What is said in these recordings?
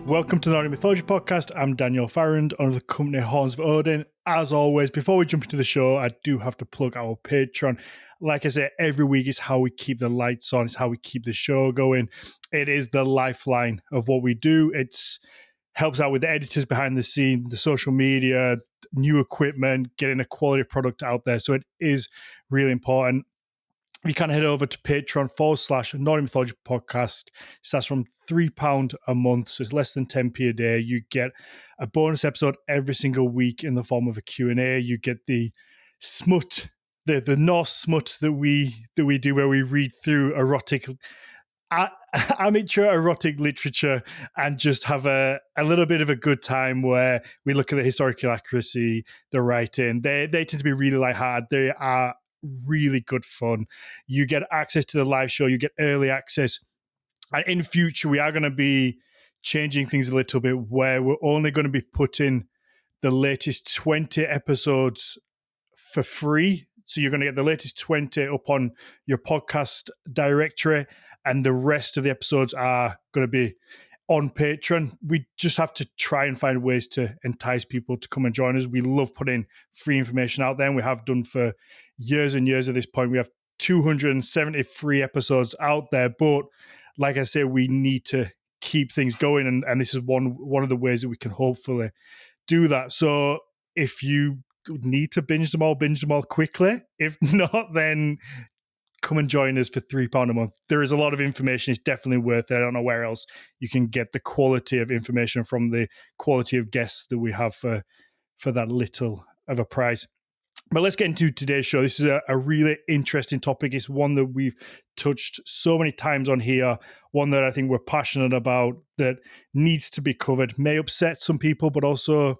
Welcome to the Nordic Mythology podcast. I'm Daniel Farrand under the company Horns of Odin. As always, before we jump into the show, I do have to plug our Patreon. Like I say, every week is how we keep the lights on. It's how we keep the show going. It is the lifeline of what we do. It's helps out with the editors behind the scene, the social media, new equipment, getting a quality product out there. So it is really important. You can head over to Patreon /Nordic Mythology podcast. It starts from £3 a month, so it's less than 10p a day. You get a bonus episode every single week in the form of a Q&A. You get the smut, the Norse smut that we do, where we read through amateur erotic literature and just have a little bit of a good time, where we look at the historical accuracy, the writing. They tend to be really lighthearted. They are really good fun. You get access to the live show, you get early access, and in future we are going to be changing things a little bit, where we're only going to be putting the latest 20 episodes for free. So you're going to get the latest 20 up on your podcast directory, and the rest of the episodes are going to be on Patreon. We just have to try and find ways to entice people to come and join us. We love putting free information out there, and we have done for years and years at this point. We have 270 free episodes out there, but like I say, we need to keep things going, and this is one of the ways that we can hopefully do that. So if you need to binge them all quickly. If not, then come and join us for £3 a month. There is a lot of information. It's definitely worth it. I don't know where else you can get the quality of information from the quality of guests that we have for that little of a price. But let's get into today's show. This is a really interesting topic. It's one that we've touched so many times on here, one that I think we're passionate about, that needs to be covered. May upset some people, but also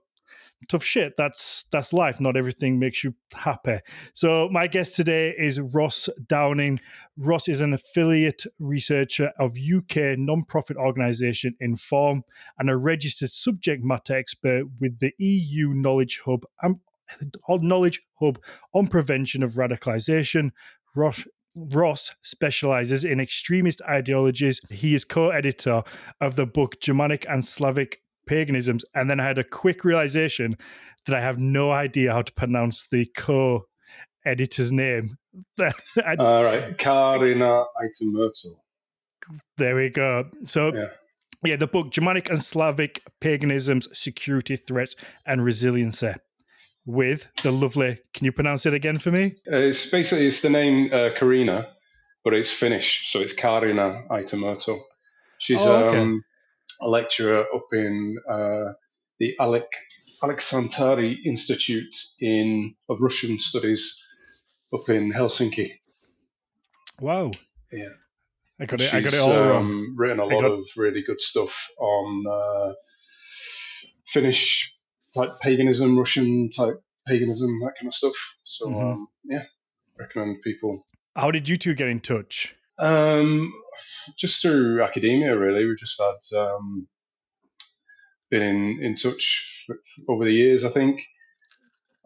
tough shit. That's life. Not everything makes you happy. So my guest today is Ross Downing. Ross is an affiliate researcher of UK non-profit organisation Inform and a registered subject matter expert with the EU Knowledge Hub on prevention of radicalisation. Ross specialises in extremist ideologies. He is co-editor of the book Germanic and Slavic Paganisms, and then I had a quick realization that I have no idea how to pronounce the co-editor's name. Right, Karina Aitamurto. There we go. So, yeah, the book Germanic and Slavic Paganisms, Security, Threats, and Resiliency, with the lovely. Can you pronounce it again for me? It's the name Karina, but it's Finnish, so it's Karina Aitamurto. She's a lecturer up in the Aleksanteri Institute of Russian Studies up in Helsinki. Wow. Yeah. I got it all wrong. Written a lot of really good stuff on Finnish type paganism, Russian type paganism, that kind of stuff. So, recommend people. How did you two get in touch? Just through academia, really. We just had been in touch over the years, I think.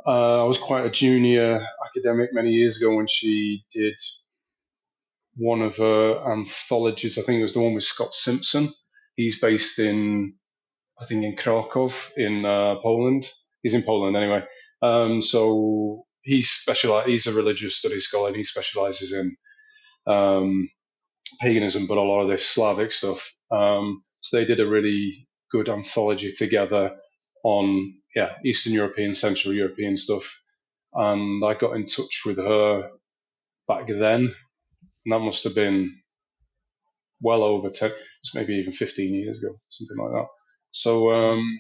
I was quite a junior academic many years ago when she did one of her anthologies. I think it was the one with Scott Simpson. He's based in Krakow in Poland. He's in Poland anyway. So he's a religious studies scholar, and he specializes in paganism, but a lot of this Slavic stuff. So they did a really good anthology together on Eastern European, Central European stuff. And I got in touch with her back then, and that must have been well over 10, maybe even 15 years ago, something like that. So, and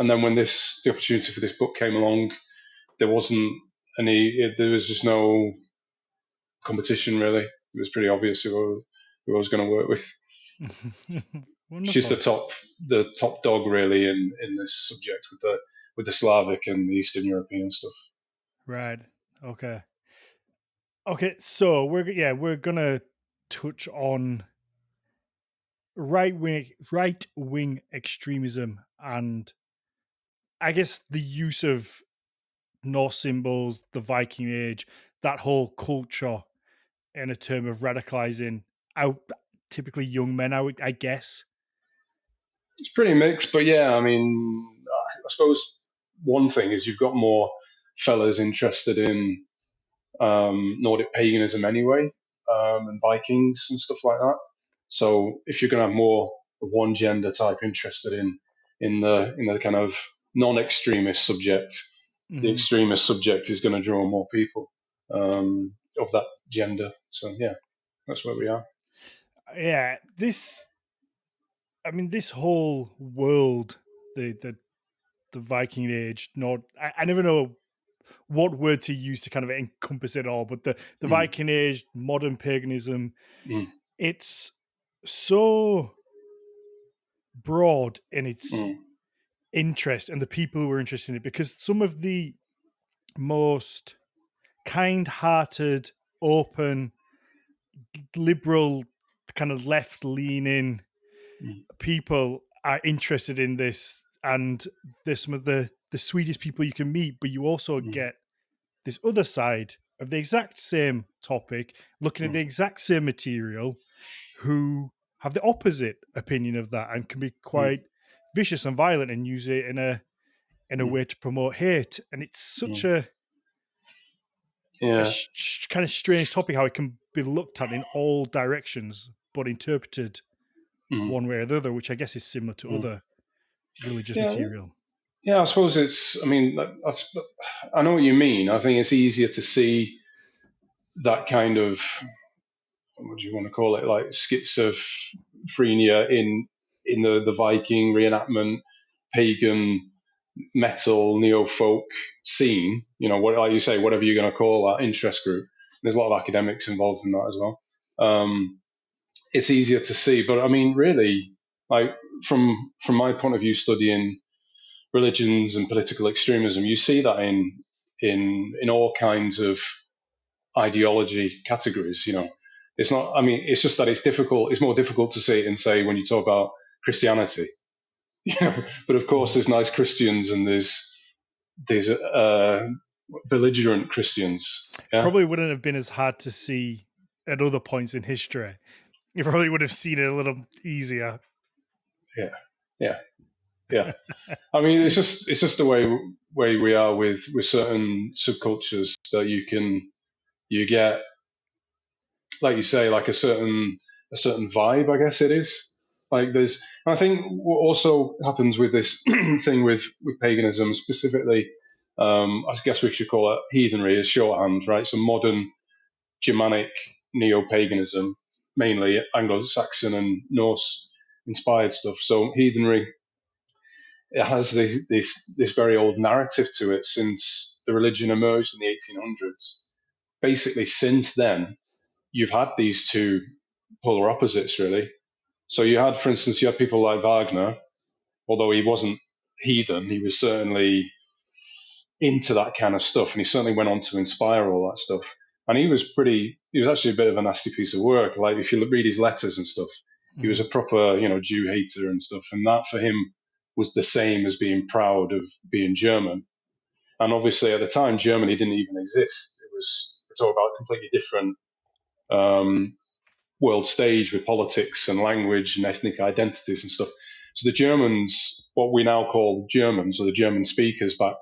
then when the opportunity for this book came along, there was just no competition, really. It was pretty obvious who I was going to work with. She's the top dog, really, in this subject with the Slavic and the Eastern European stuff. Right. Okay. So we're gonna touch on right wing extremism, and I guess the use of Norse symbols, the Viking Age, that whole culture, in a term of radicalizing out typically young men, I guess. It's pretty mixed, but yeah, I mean, I suppose one thing is you've got more fellas interested in Nordic paganism anyway, and Vikings and stuff like that. So if you're going to have more of one gender type interested in the kind of non-extremist subject, the Mm. extremist subject is going to draw more people of that gender. So yeah, that's where we are. Yeah, this whole world, the Viking Age. Not, I never know what word to use to kind of encompass it all, but the Mm, Viking Age, modern paganism, mm, it's so broad in its mm, interest and the people who are interested in it, because some of the most kind-hearted, open, liberal, kind of left-leaning mm, people are interested in this, and there's some of the sweetest people you can meet. But you also mm, get this other side of the exact same topic, looking at mm, the exact same material, who have the opposite opinion of that and can be mm, quite vicious and violent and use it in a mm, way to promote hate. And it's such mm. a Yeah. kind of strange topic, how it can be looked at in all directions but interpreted Mm, one way or the other, which I guess is similar to mm. other religious Yeah. material. Yeah, I suppose it's. I mean, I know what you mean. I think it's easier to see that kind of, what do you want to call it, like schizophrenia in the Viking reenactment, pagan metal neo folk scene. You know, what, like you say, whatever you're going to call that interest group. There's a lot of academics involved in that as well. It's easier to see, but I mean, really, like from my point of view, studying religions and political extremism, you see that in all kinds of ideology categories. You know, it's not. I mean, it's just that it's difficult. It's more difficult to see it and say when you talk about Christianity. You know, but of course, Mhm. there's nice Christians and there's belligerent Christians. Yeah, Probably wouldn't have been as hard to see at other points in history. You probably would have seen it a little easier. yeah, yeah, yeah. I mean, it's just the way we are with certain subcultures that you get, like you say, like a certain vibe. I guess it is like there's. I think what also happens with this thing with paganism specifically, I guess we should call it heathenry as shorthand, right? So modern Germanic neo-paganism, mainly Anglo-Saxon and Norse inspired stuff. So heathenry, it has this very old narrative to it since the religion emerged in the 1800s. Basically, since then, you've had these two polar opposites, really. So you had, for instance, you had people like Wagner, although he wasn't heathen, he was certainly into that kind of stuff, and he certainly went on to inspire all that stuff. And he was actually a bit of a nasty piece of work. Like if you read his letters and stuff, he was Mhm. a proper, Jew hater and stuff. And that for him was the same as being proud of being German. And obviously at the time, Germany didn't even exist. We're talking about a completely different um, world stage with politics and language and ethnic identities and stuff. So the Germans, what we now call Germans or the German speakers back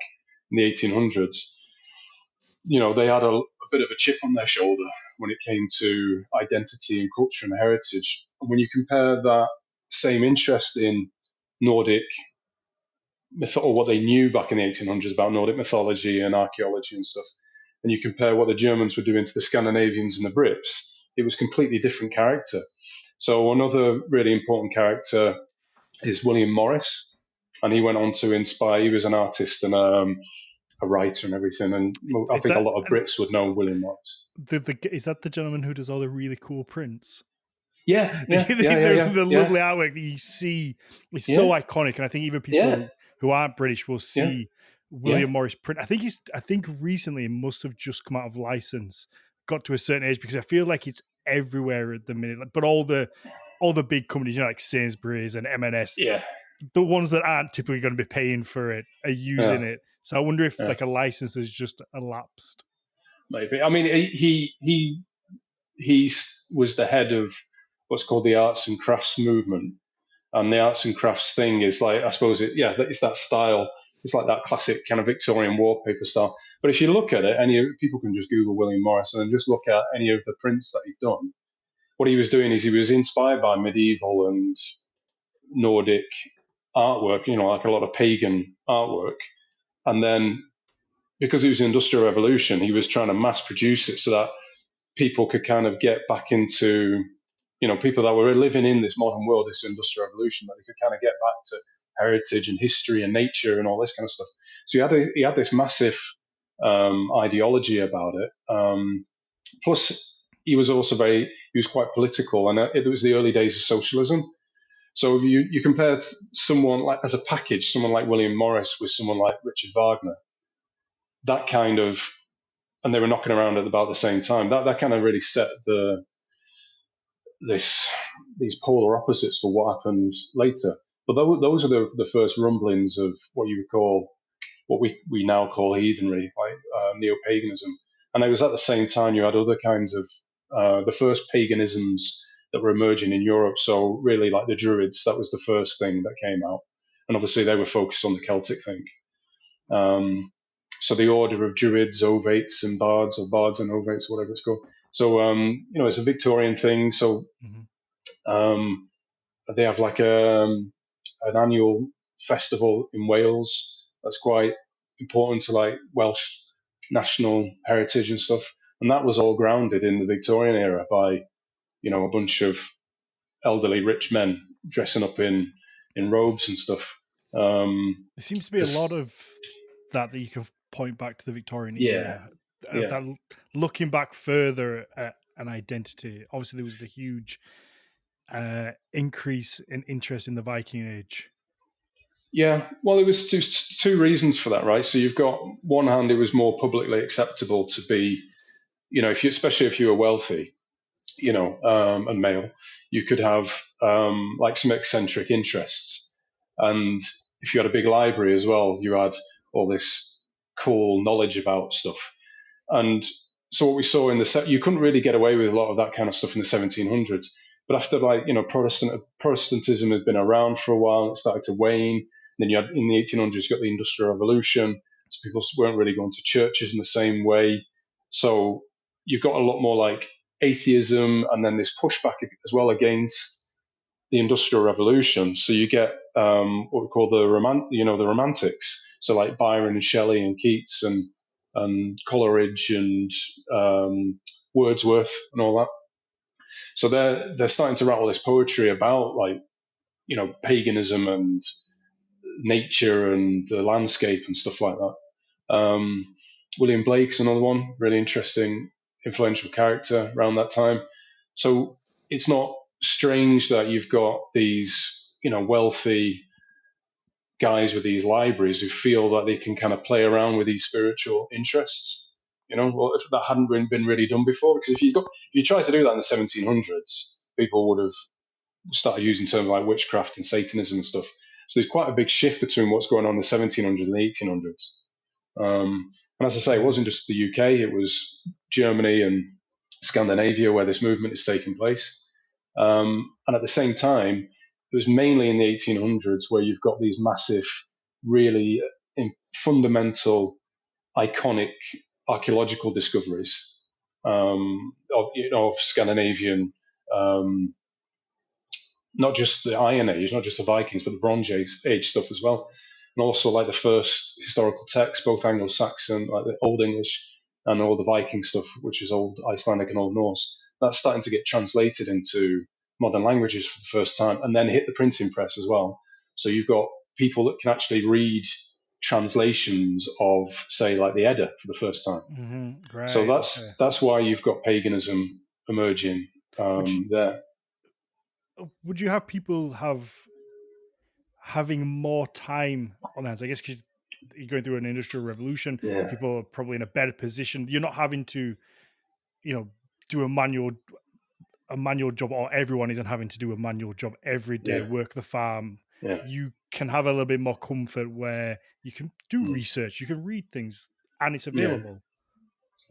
in the 1800s, they had a bit of a chip on their shoulder when it came to identity and culture and heritage. And when you compare that same interest in Nordic or what they knew back in the 1800s about Nordic mythology and archaeology and stuff, and you compare what the Germans were doing to the Scandinavians and the Brits, it was completely different character. So another really important character is William Morris, and he went on to inspire. He was an artist and a writer and everything, and I Is think a that lot of Brits would know William Morris. is that the gentleman who does all the really cool prints? Yeah, yeah, yeah, yeah, yeah, The yeah, lovely artwork that you see is so yeah, iconic, and I think even yeah, people who aren't British will yeah, see yeah, William Morris print. I think recently it must have just come out of license, got to a certain age, because I feel like it's everywhere at the minute. But all the big companies, like Sainsbury's and M&S, yeah, the ones that aren't typically going to be paying for it are using yeah, it. So I wonder if yeah. like a license has just elapsed. Maybe. I mean, he was the head of what's called the arts and crafts movement, And the arts and crafts thing is like, I suppose it's that style. It's like that classic kind of Victorian wallpaper style. But if you look at it, people can just Google William Morris and just look at any of the prints that he'd done. What he was doing is he was inspired by medieval and Nordic artwork, like a lot of pagan artwork. And then because it was the Industrial Revolution, he was trying to mass produce it so that people could kind of get back into, people that were living in this modern world, this Industrial Revolution, that they could kind of get back to heritage and history and nature and all this kind of stuff. So he had this massive ideology about it. Plus, he was quite political, and it was the early days of socialism. So if you compare someone like, as a package, someone like William Morris with someone like Richard Wagner, that kind of, and they were knocking around at about the same time, that kind of really set these polar opposites for what happened later. But those are the first rumblings of what we now call heathenry, like neo-paganism. And it was at the same time you had other kinds of the first paganisms that were emerging in Europe. So really, like the Druids, that was the first thing that came out, and obviously they were focused on the Celtic thing. So the order of Druids, Ovates, and Bards, or Bards and Ovates, whatever it's called. So it's a Victorian thing. So they have like an annual festival in Wales that's quite important to like Welsh national heritage and stuff. And that was all grounded in the Victorian era by, a bunch of elderly rich men dressing up in robes and stuff. There seems to be a lot of that you can point back to the Victorian era. That looking back further at an identity. Obviously, there was the huge increase in interest in the Viking Age. Yeah, well, it was just two reasons for that, right? So you've got, one hand, it was more publicly acceptable to be, especially if you were wealthy, and male, you could have like some eccentric interests. And if you had a big library as well, you had all this cool knowledge about stuff. And so what we saw in you couldn't really get away with a lot of that kind of stuff in the 1700s. But after Protestantism had been around for a while, it started to wane. Then you had, in the 1800s, you got the Industrial Revolution. So people weren't really going to churches in the same way. So you've got a lot more like atheism, and then this pushback as well against the Industrial Revolution. So you get what we call the Romantics. So like Byron and Shelley and Keats and Coleridge and Wordsworth and all that. So they're starting to rattle this poetry about like, paganism and nature and the landscape and stuff like that. William Blake's another one, really interesting, influential character around that time. So it's not strange that you've got these, wealthy guys with these libraries who feel that they can kind of play around with these spiritual interests. Well, if that hadn't been really done before, because if you tried to do that in the 1700s, people would have started using terms like witchcraft and Satanism and stuff. So there's quite a big shift between what's going on in the 1700s and the 1800s. And as I say, it wasn't just the UK, it was Germany and Scandinavia where this movement is taking place. And at the same time, it was mainly in the 1800s where you've got these massive, really fundamental, iconic archaeological discoveries of Scandinavian, not just the Iron Age, not just the Vikings, but the Bronze Age stuff as well. And also like the first historical texts, both Anglo-Saxon, like the Old English, and all the Viking stuff, which is Old Icelandic and Old Norse. That's starting to get translated into modern languages for the first time, and then hit the printing press as well. So you've got people that can actually read translations of, say, like the Edda for the first time. Mm-hmm. Right, so that's why you've got paganism emerging there. Would you have people having more time on their hands? I guess because you're going through an industrial revolution, people are probably in a better position. You're not having to, do a manual job, or everyone isn't having to do a manual job every day, work the farm. You can have a little bit more comfort where you can do research, you can read things, and it's available.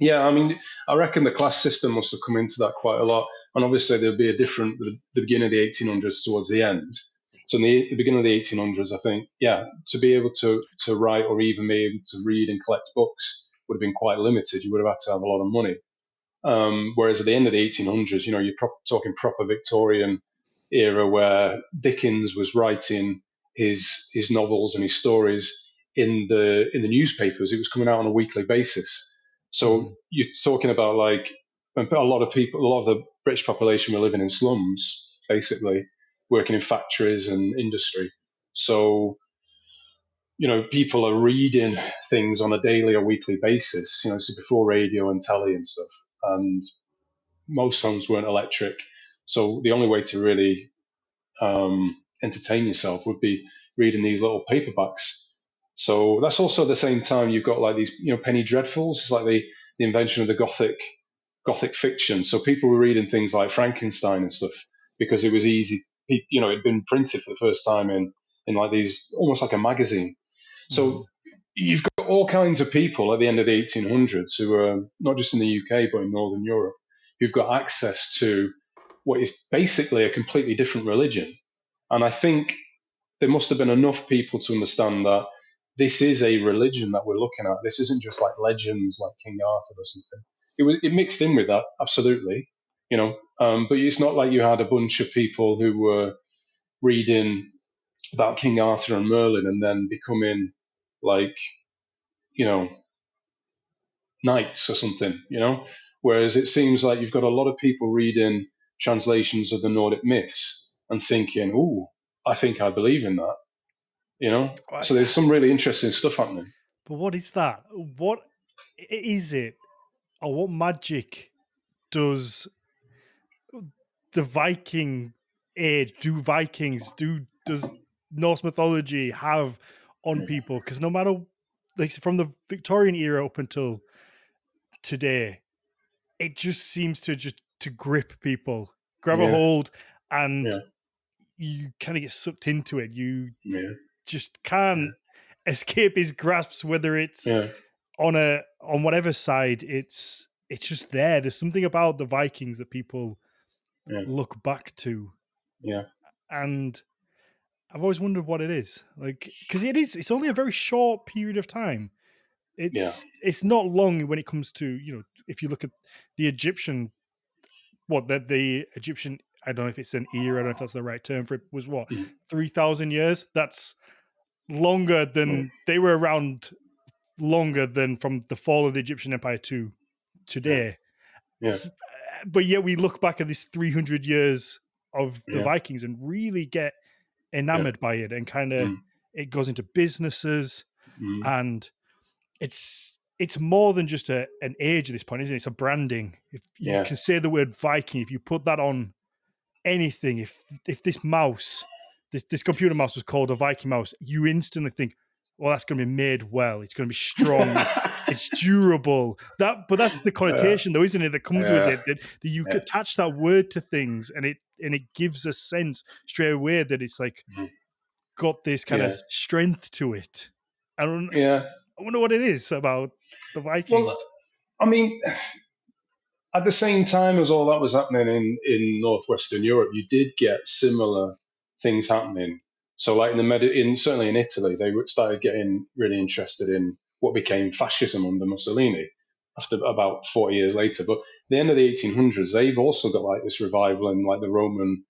Yeah, I mean, I reckon the class system must have come into that quite a lot. And obviously there'll be a different, the beginning of the 1800s towards the end. So in the beginning of the 1800s, I think, yeah, to be able to write or even be able to read and collect books would have been quite limited. You would have had to have a lot of money. Whereas at the end of the 1800s, you're talking proper Victorian era where Dickens was writing his novels and his stories in the newspapers. It was coming out on a weekly basis. So you're talking about like a lot of the British population were living in slums, basically working in factories and industry. So people are reading things on a daily or weekly basis. So before radio and telly and stuff, and most homes weren't electric. So the only way to really entertain yourself would be reading these little paperbacks. So that's also at the same time you've got like these, penny dreadfuls. It's like the invention of the Gothic fiction. So people were reading things like Frankenstein and stuff because it was easy. It'd been printed for the first time in like these, almost like a magazine. So you've got all kinds of people at the end of the 1800s who are not just in the UK but in Northern Europe who've got access to what is basically a completely different religion. And I think there must have been enough people to understand that this is a religion that we're looking at. This isn't just like legends like King Arthur or something. It mixed in with that, absolutely. But it's not like you had a bunch of people who were reading about King Arthur and Merlin and then becoming like, knights or something, Whereas it seems like you've got a lot of people reading translations of the Nordic myths and thinking, "Ooh, I think I believe in that," So there's some really interesting stuff happening. But what is that? What is it? Or what magic does the Viking age, does Norse mythology have on people? Because no matter, like from the Victorian era up until today, it just seems to grip people, grab a hold, and you kind of get sucked into it. You just can't escape his grasps, whether it's on whatever side. It's just there. There's something about the Vikings that people look back to. And I've always wondered what it is. Like, because it's only a very short period of time. It's not long when it comes to, if you look at the Egyptian, the Egyptian, I don't know if it's an era, I don't know if that's the right term for it, was 3,000 years? That's longer than, they were around longer than from the fall of the Egyptian Empire to today. But yet we look back at this 300 years of the Vikings and really get enamored by it, and kind of it goes into businesses, and it's more than just an age at this point, isn't it? It's a branding. If you can say the word Viking, if you put that on anything, if this mouse, this computer mouse was called a Viking mouse, you instantly think, well, that's going to be made well. It's going to be strong. It's durable. But that's the connotation, though, isn't it? That comes with it. That you attach that word to things, and it gives a sense straight away that it's like got this kind of strength to it. I wonder what it is about the Vikings. Well, I mean, at the same time as all that was happening in northwestern Europe, you did get similar things happening. So, like certainly in Italy, they started getting really interested in what became fascism under Mussolini after about 40 years later. But at the end of the 1800s, they've also got like this revival in like the Roman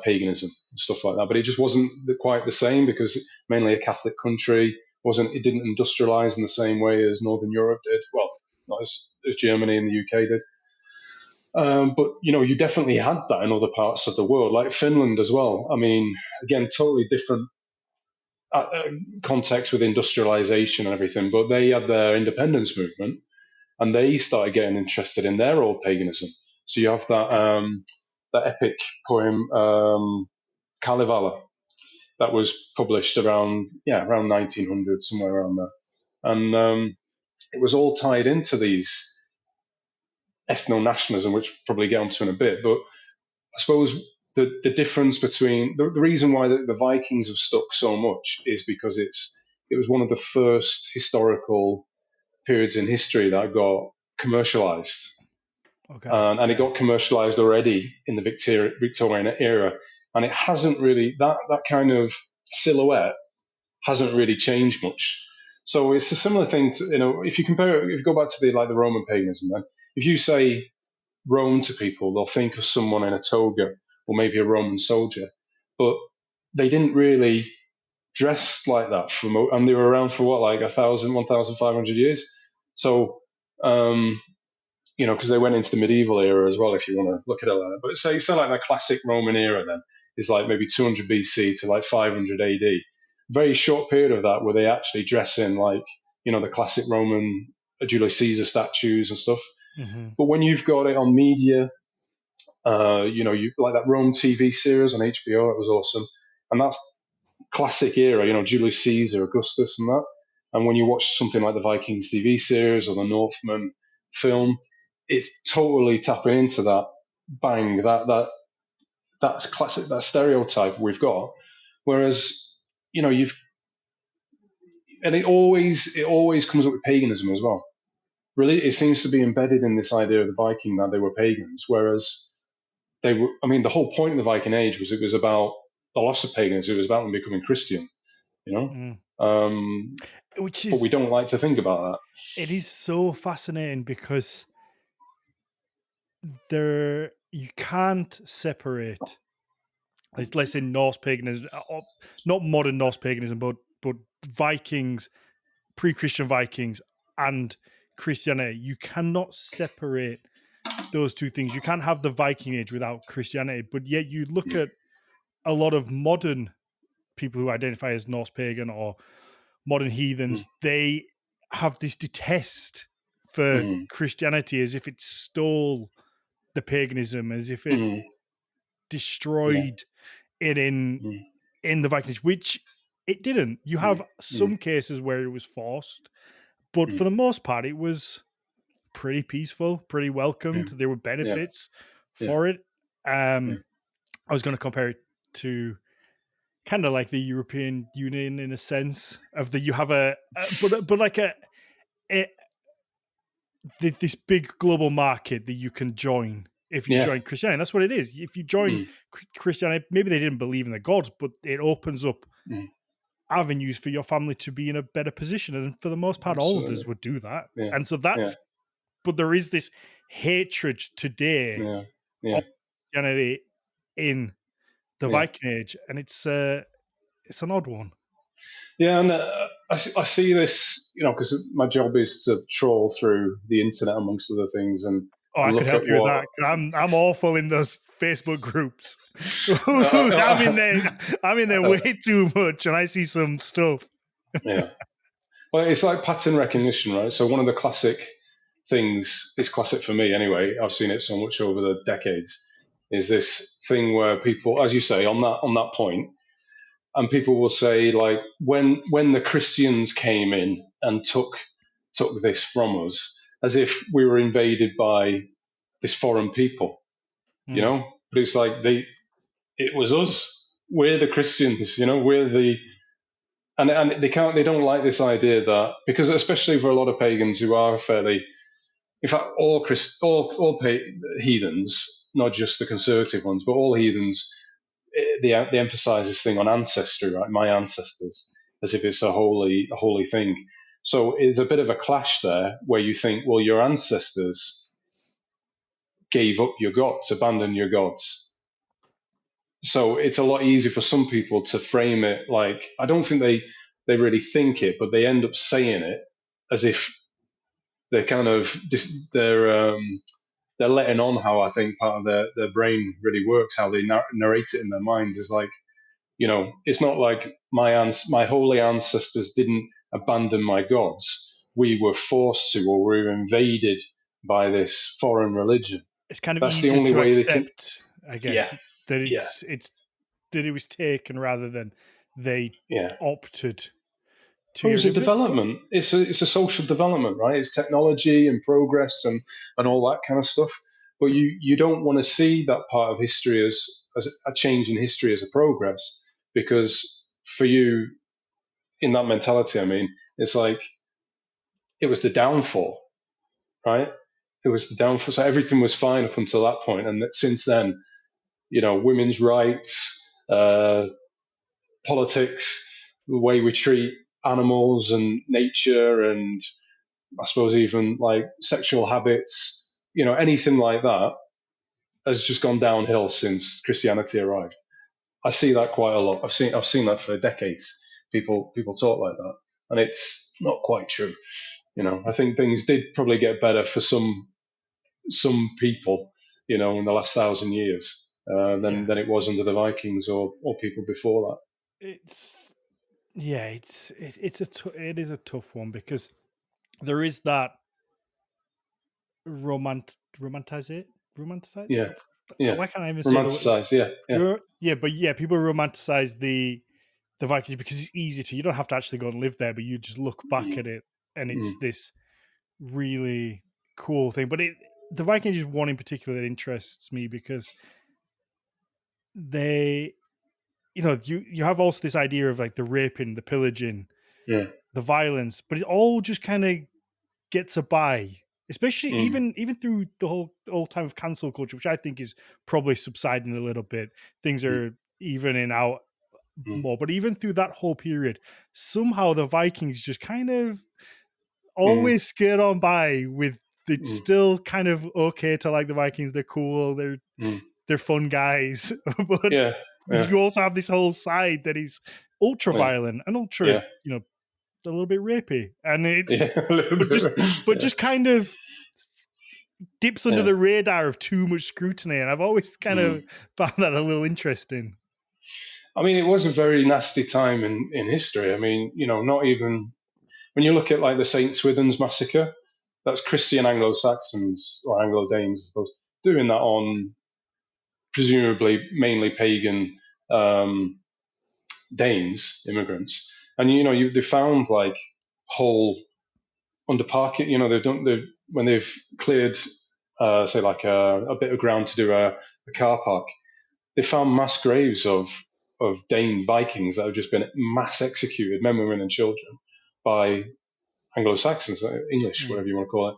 paganism and stuff like that. But it just wasn't quite the same because mainly a Catholic country. It didn't industrialize in the same way as Northern Europe did. Well, not as Germany and the UK did. But you definitely had that in other parts of the world, like Finland as well. I mean, again, totally different context with industrialization and everything, but they had their independence movement, and they started getting interested in their old paganism. So you have that epic poem Kalevala that was published around 1900, somewhere around there, and it was all tied into these ethno-nationalism, which we'll probably get onto in a bit. But I suppose the difference between the reason why the Vikings have stuck so much is because it was one of the first historical periods in history that got commercialized. And it got commercialized already in the Victorian era. and it hasn't really, that kind of silhouette hasn't really changed much. So it's a similar thing to, if you compare, if you go back to the Roman paganism, then if you say Rome to people, they'll think of someone in a toga or maybe a Roman soldier, but they didn't really dress like that and they were around for what, like 1,500 years. So, because they went into the medieval era as well, if you want to look at it like that. But say like that classic Roman era then is like maybe 200 BC to like 500 AD. Very short period of that where they actually dress in like, the classic Roman Julius Caesar statues and stuff. Mm-hmm. But when you've got it on media, you like that Rome TV series on HBO, it was awesome. And that's classic era, Julius Caesar, Augustus and that. And when you watch something like the Vikings TV series or the Northman film, it's totally tapping into that bang, that's classic, that stereotype we've got. Whereas, it always comes up with paganism as well. Really, it seems to be embedded in this idea of the Viking that they were pagans, whereas the whole point of the Viking Age was it was about the loss of pagans. It was about them becoming Christian, Mm. Which but we is, don't like to think about that. it is so fascinating because you can't separate, let's say, Norse paganism, not modern Norse paganism, but Vikings, pre-Christian Vikings, and Christianity. You cannot separate those two things. You can't have the Viking Age without Christianity, but yet you look at a lot of modern people who identify as Norse pagan or modern heathens, they have this detest for Christianity as if it stole the paganism, as if it destroyed it in the Vikings, which it didn't. You have some cases where it was forced, but for the most part, it was pretty peaceful, pretty welcomed. There were benefits for it. I was going to compare it to kind of like the European Union in a sense of that you have but like this big global market that you can join if you join Christianity. That's what it is. If you join Christianity, maybe they didn't believe in the gods, but it opens up avenues for your family to be in a better position. And for the most part, all of us would do that. And so but there is this hatred today of Christianity in the Viking Age, and it's an odd one. Yeah, and I see this, because my job is to trawl through the internet amongst other things, and I could help you with that. I'm awful in those Facebook groups. I'm in there way too much, and I see some stuff. Yeah, well, it's like pattern recognition, right? So one of the classic things, it's classic for me anyway, I've seen it so much over the decades, is this thing where people, as you say, on that point, and people will say, like, when the Christians came in and took this from us, as if we were invaded by this foreign people, but it's like it was us. We're the Christians, we're the, and they don't like this idea that, because especially for a lot of pagans who are fairly, in fact, all heathens, not just the conservative ones, but all heathens, they emphasize this thing on ancestry, right? My ancestors, as if it's a holy thing. So it's a bit of a clash there where you think, well, your ancestors gave up your gods, abandoned your gods. So it's a lot easier for some people to frame it like, I don't think they really think it, but they end up saying it as if they're kind of, they're letting on how I think part of their brain really works, how they narrate it in their minds is like, it's not like my holy ancestors didn't abandon my gods. We were forced to, or we were invaded by this foreign religion. It's kind of easier to accept, I guess, that it's that it was taken rather than they opted to. Well, it's a development. It's a social development, right? It's technology and progress and all that kind of stuff. But you don't want to see that part of history as a change in history as a progress, because for you, in that mentality, I mean, it's like it was the downfall, right? It was the downfall. So everything was fine up until that point, and that since then, women's rights, uh, politics, the way we treat animals and nature, and I suppose even like sexual habits, anything like that has just gone downhill since Christianity arrived. I see that quite a lot. I've seen that for decades. People talk like that, and it's not quite true. I think things did probably get better for some people, in the last 1,000 years Yeah. than it was under the Vikings or people before that. It's it is a tough one because there is that romanticize. Yeah, yeah, Why can't I even say the word? romanticize. Yeah, yeah, Yeah, but yeah, people romanticize the Vikings because it's easy to. You don't have to actually go and live there, but you just look back mm, at it, and mm, it's this really cool thing. But the Vikings is one in particular that interests me because they, you have also this idea of like the raping, the pillaging, yeah, the violence, but it all just kind of gets a buy, especially mm, even through the whole time of cancel culture, which I think is probably subsiding a little bit. Things mm, are evening out mm, more, but even through that whole period, somehow the Vikings just kind of mm, always skirt on by with. It's mm, still kind of okay to like the Vikings. They're cool. mm. They're fun guys, but Yeah, yeah, you also have this whole side that is ultra yeah, violent and ultra, yeah, a little bit rapey, and yeah, it's a little but just bit. but Yeah, just kind of dips under yeah. the radar of too much scrutiny, and I've always kind Mm. of found that a little interesting. I mean, it was a very nasty time in history. I mean, not even when you look at like the St. Swithin's massacre, that's Christian Anglo-Saxons or Anglo-Danes, I suppose, doing that on presumably mainly pagan um, Danes, immigrants. And they found like whole under parking. When they've cleared, say like a bit of ground to do a car park. They found mass graves of Dane Vikings that have just been mass executed, men, women, and children, by Anglo-Saxons, English, Mm. whatever you want to call it.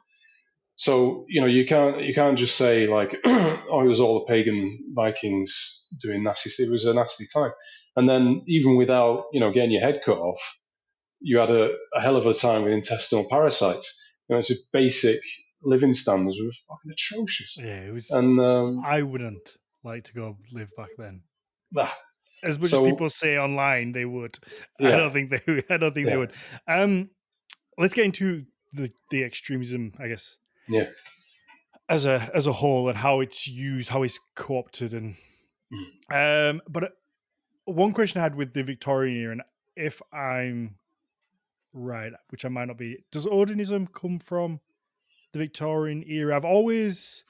So you can't just say like, oh, it was all the pagan Vikings doing nasty. It was a nasty time, and then even without getting your head cut off, you had a hell of a time with intestinal parasites. It's just basic living standards were fucking atrocious, Yeah, it was. and I wouldn't like to go live back then. ah, As much as so people say online they would, I yeah, don't think they. I don't think they yeah, would. Let's get into the extremism, I guess, yeah, as a whole and how it's used, how it's co-opted, and mm. but one question I had with the Victorian era, and if I'm right, which I might not be, does Odinism come from the Victorian era? I've always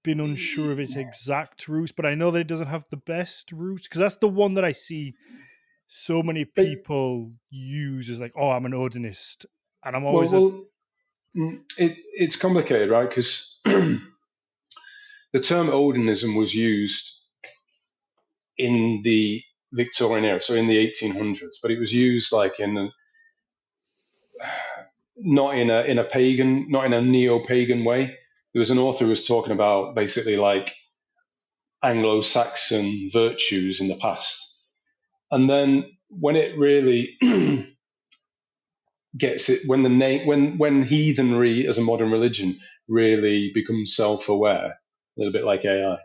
been unsure of its exact roots, but I know that it doesn't have the best roots because that's the one that I see so many But, people use as like, oh, I'm an Odinist, and I'm well, always a well, it's complicated, right? Because the term Odinism was used in the Victorian era, so in the 1800s, but it was used like not in a pagan, not in a neo-pagan way. There was an author who was talking about basically like Anglo-Saxon virtues in the past, and then when it really gets it, when the name, when heathenry as a modern religion really becomes self-aware, a little bit like AI.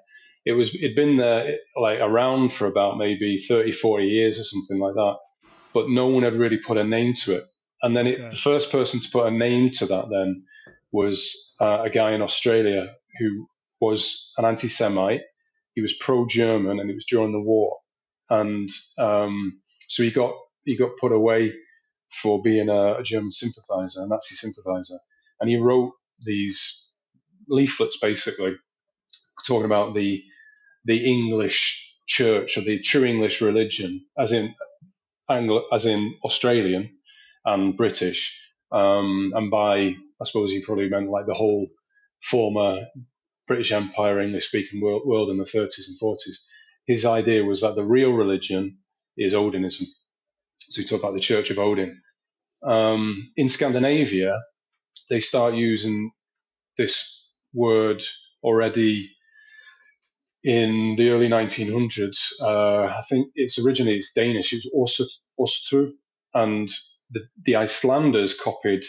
It'd been there like around for about maybe 30, 40 years or something like that, but no one ever really put a name to it. And then okay, the first person to put a name to that then was a guy in Australia who was an anti-Semite. He was pro-German, and it was during the war, and so he got put away for being a German sympathizer, a Nazi sympathizer, and he wrote these leaflets basically talking about the English church or the true English religion, as in Australian and British, and by I suppose he probably meant like the whole former British Empire, English-speaking world in the 30s and 40s. His idea was that the real religion is Odinism. So he talked about the Church of Odin. In Scandinavia, they start using this word already in the early 1900s. I think it's Danish. It was Åsetru, and the Icelanders copied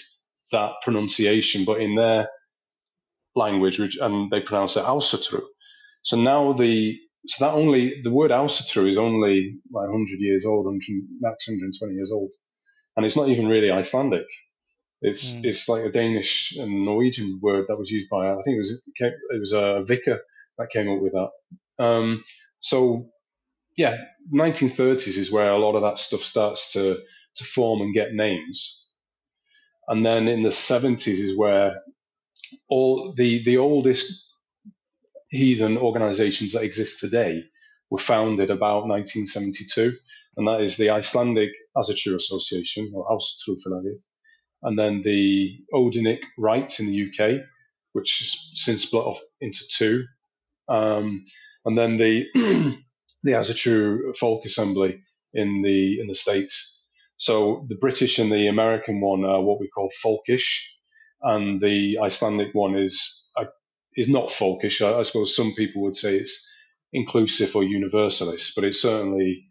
that pronunciation, but in their language, and they pronounce it Åsetru. So now the word Åsetru is only like 100 years old, max 120 years old, and it's not even really Icelandic. It's like a Danish and Norwegian word that was used by, I think it was a vicar that came up with that. So yeah, 1930s is where a lot of that stuff starts to form and get names, and then in the 70s is where all the oldest heathen organizations that exist today were founded about 1972, and that is the Icelandic Asatur Association, or Ásatrúarfélagið, and then the Odinic Rite in the UK, which has since split off into two, and then the the Asatrú Folk Assembly in the States. So the British and the American one are what we call folkish, and the Icelandic one is not folkish. I suppose some people would say it's inclusive or universalist, but it certainly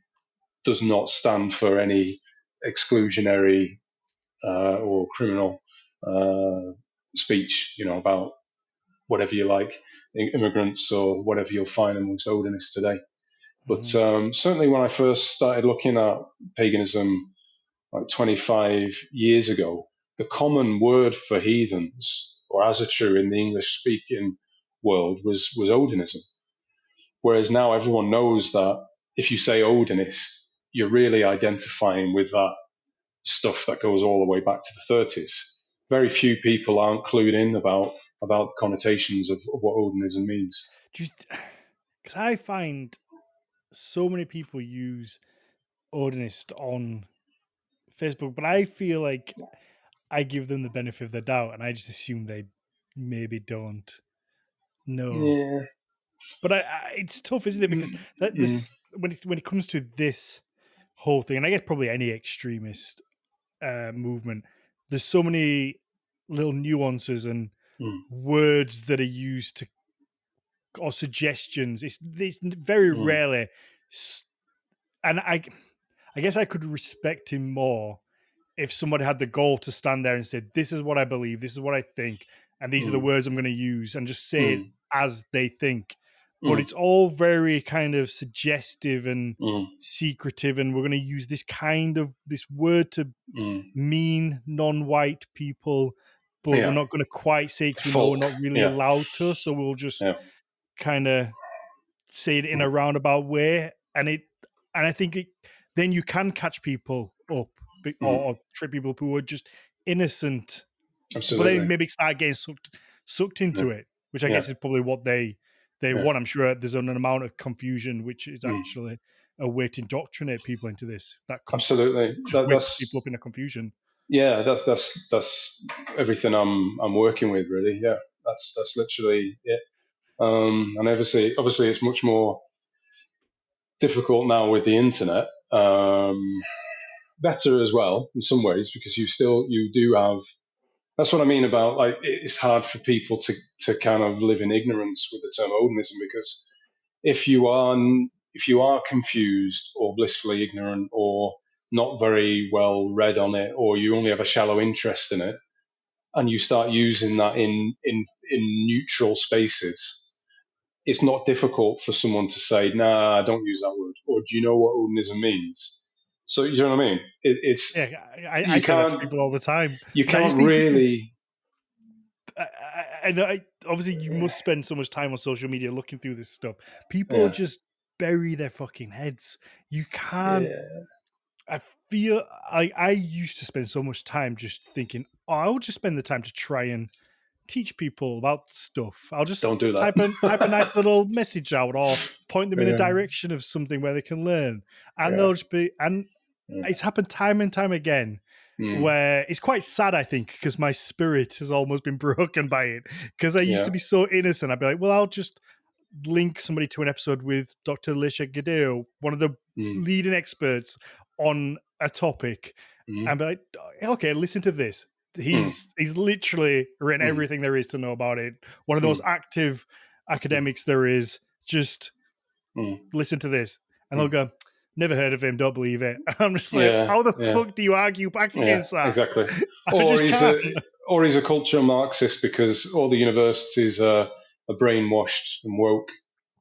does not stand for any exclusionary or criminal speech, about whatever you like, immigrants or whatever you'll find amongst Odinists today. But certainly when I first started looking at paganism like 25 years ago, the common word for heathens, or Asatur in the English-speaking world, was Odinism. Whereas now everyone knows that if you say Odinist, you're really identifying with that stuff that goes all the way back to the 30s. Very few people aren't clued in about the connotations of what Odinism means. Just because I find so many people use Odinist on Facebook, but I feel like I give them the benefit of the doubt, and I just assume they maybe don't know. Yeah. But it's tough, isn't it? Because this when it comes to this whole thing, and I guess probably any extremist movement, there's so many little nuances and words that are used to, or suggestions. It's very rarely, and I guess I could respect him more if somebody had the goal to stand there and say, "This is what I believe, this is what I think, and these are the words I'm going to use," and just say it as they think. But it's all very kind of suggestive and secretive, and we're going to use this word to mean non-white people, but we're not going to quite say it because we know we're not really allowed to, so we'll just kind of say it in a roundabout way, and I think then you can catch people up or trip people who are just innocent. Absolutely. But then maybe start getting sucked into it, which I guess is probably what they want. I'm sure there's an amount of confusion, which is actually a way to indoctrinate people into this. Absolutely, that's people up in a confusion. Yeah, that's everything I'm working with, really. Yeah, that's literally it. And obviously, it's much more difficult now with the internet. Better as well in some ways, because you do have. That's what I mean about, like, it's hard for people to kind of live in ignorance with the term Odinism, because if you are confused or blissfully ignorant or not very well read on it, or you only have a shallow interest in it, and you start using that in neutral spaces, it's not difficult for someone to say, "Nah, don't use that word," or "Do you know what Odinism means?" So you know what I mean? I say that to people all the time. You can't really. I know. Obviously, you must spend so much time on social media looking through this stuff. People just bury their fucking heads. You can't. I feel I used to spend so much time just thinking, I'll just spend the time to try and teach people about stuff. I'll just don't do that. type a nice little message out, or point them in a direction of something where they can learn, and they'll just be. And it's happened time and time again. Where it's quite sad, I think, because my spirit has almost been broken by it. Because I used to be so innocent. I'd be like, well, I'll just link somebody to an episode with Dr. Lisha Gadeo, one of the leading experts on a topic, and be like, okay, listen to this. He's literally written everything there is to know about it. One of the most active academics there is. just Mm. listen to this. And they'll Mm. go, never heard of him, don't believe it. I'm just like, Yeah, how the yeah, fuck do you argue back yeah, against that? exactly. I Or just he's can't. a cultural Marxist because all the universities are brainwashed and woke,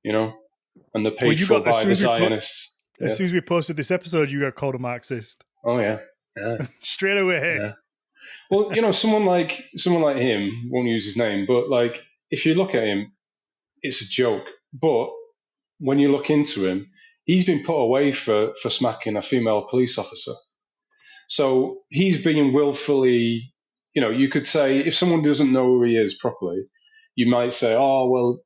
you know, and they're Well, paid you for got, by the Zionists. as Yeah. soon as we posted this episode, you got called a Marxist. Oh yeah, yeah, Straight away. yeah. Well, someone like him, won't use his name, but like if you look at him, it's a joke. But when you look into him, he's been put away for smacking a female police officer. So he's being willfully, you could say if someone doesn't know who he is properly, you might say, oh, well,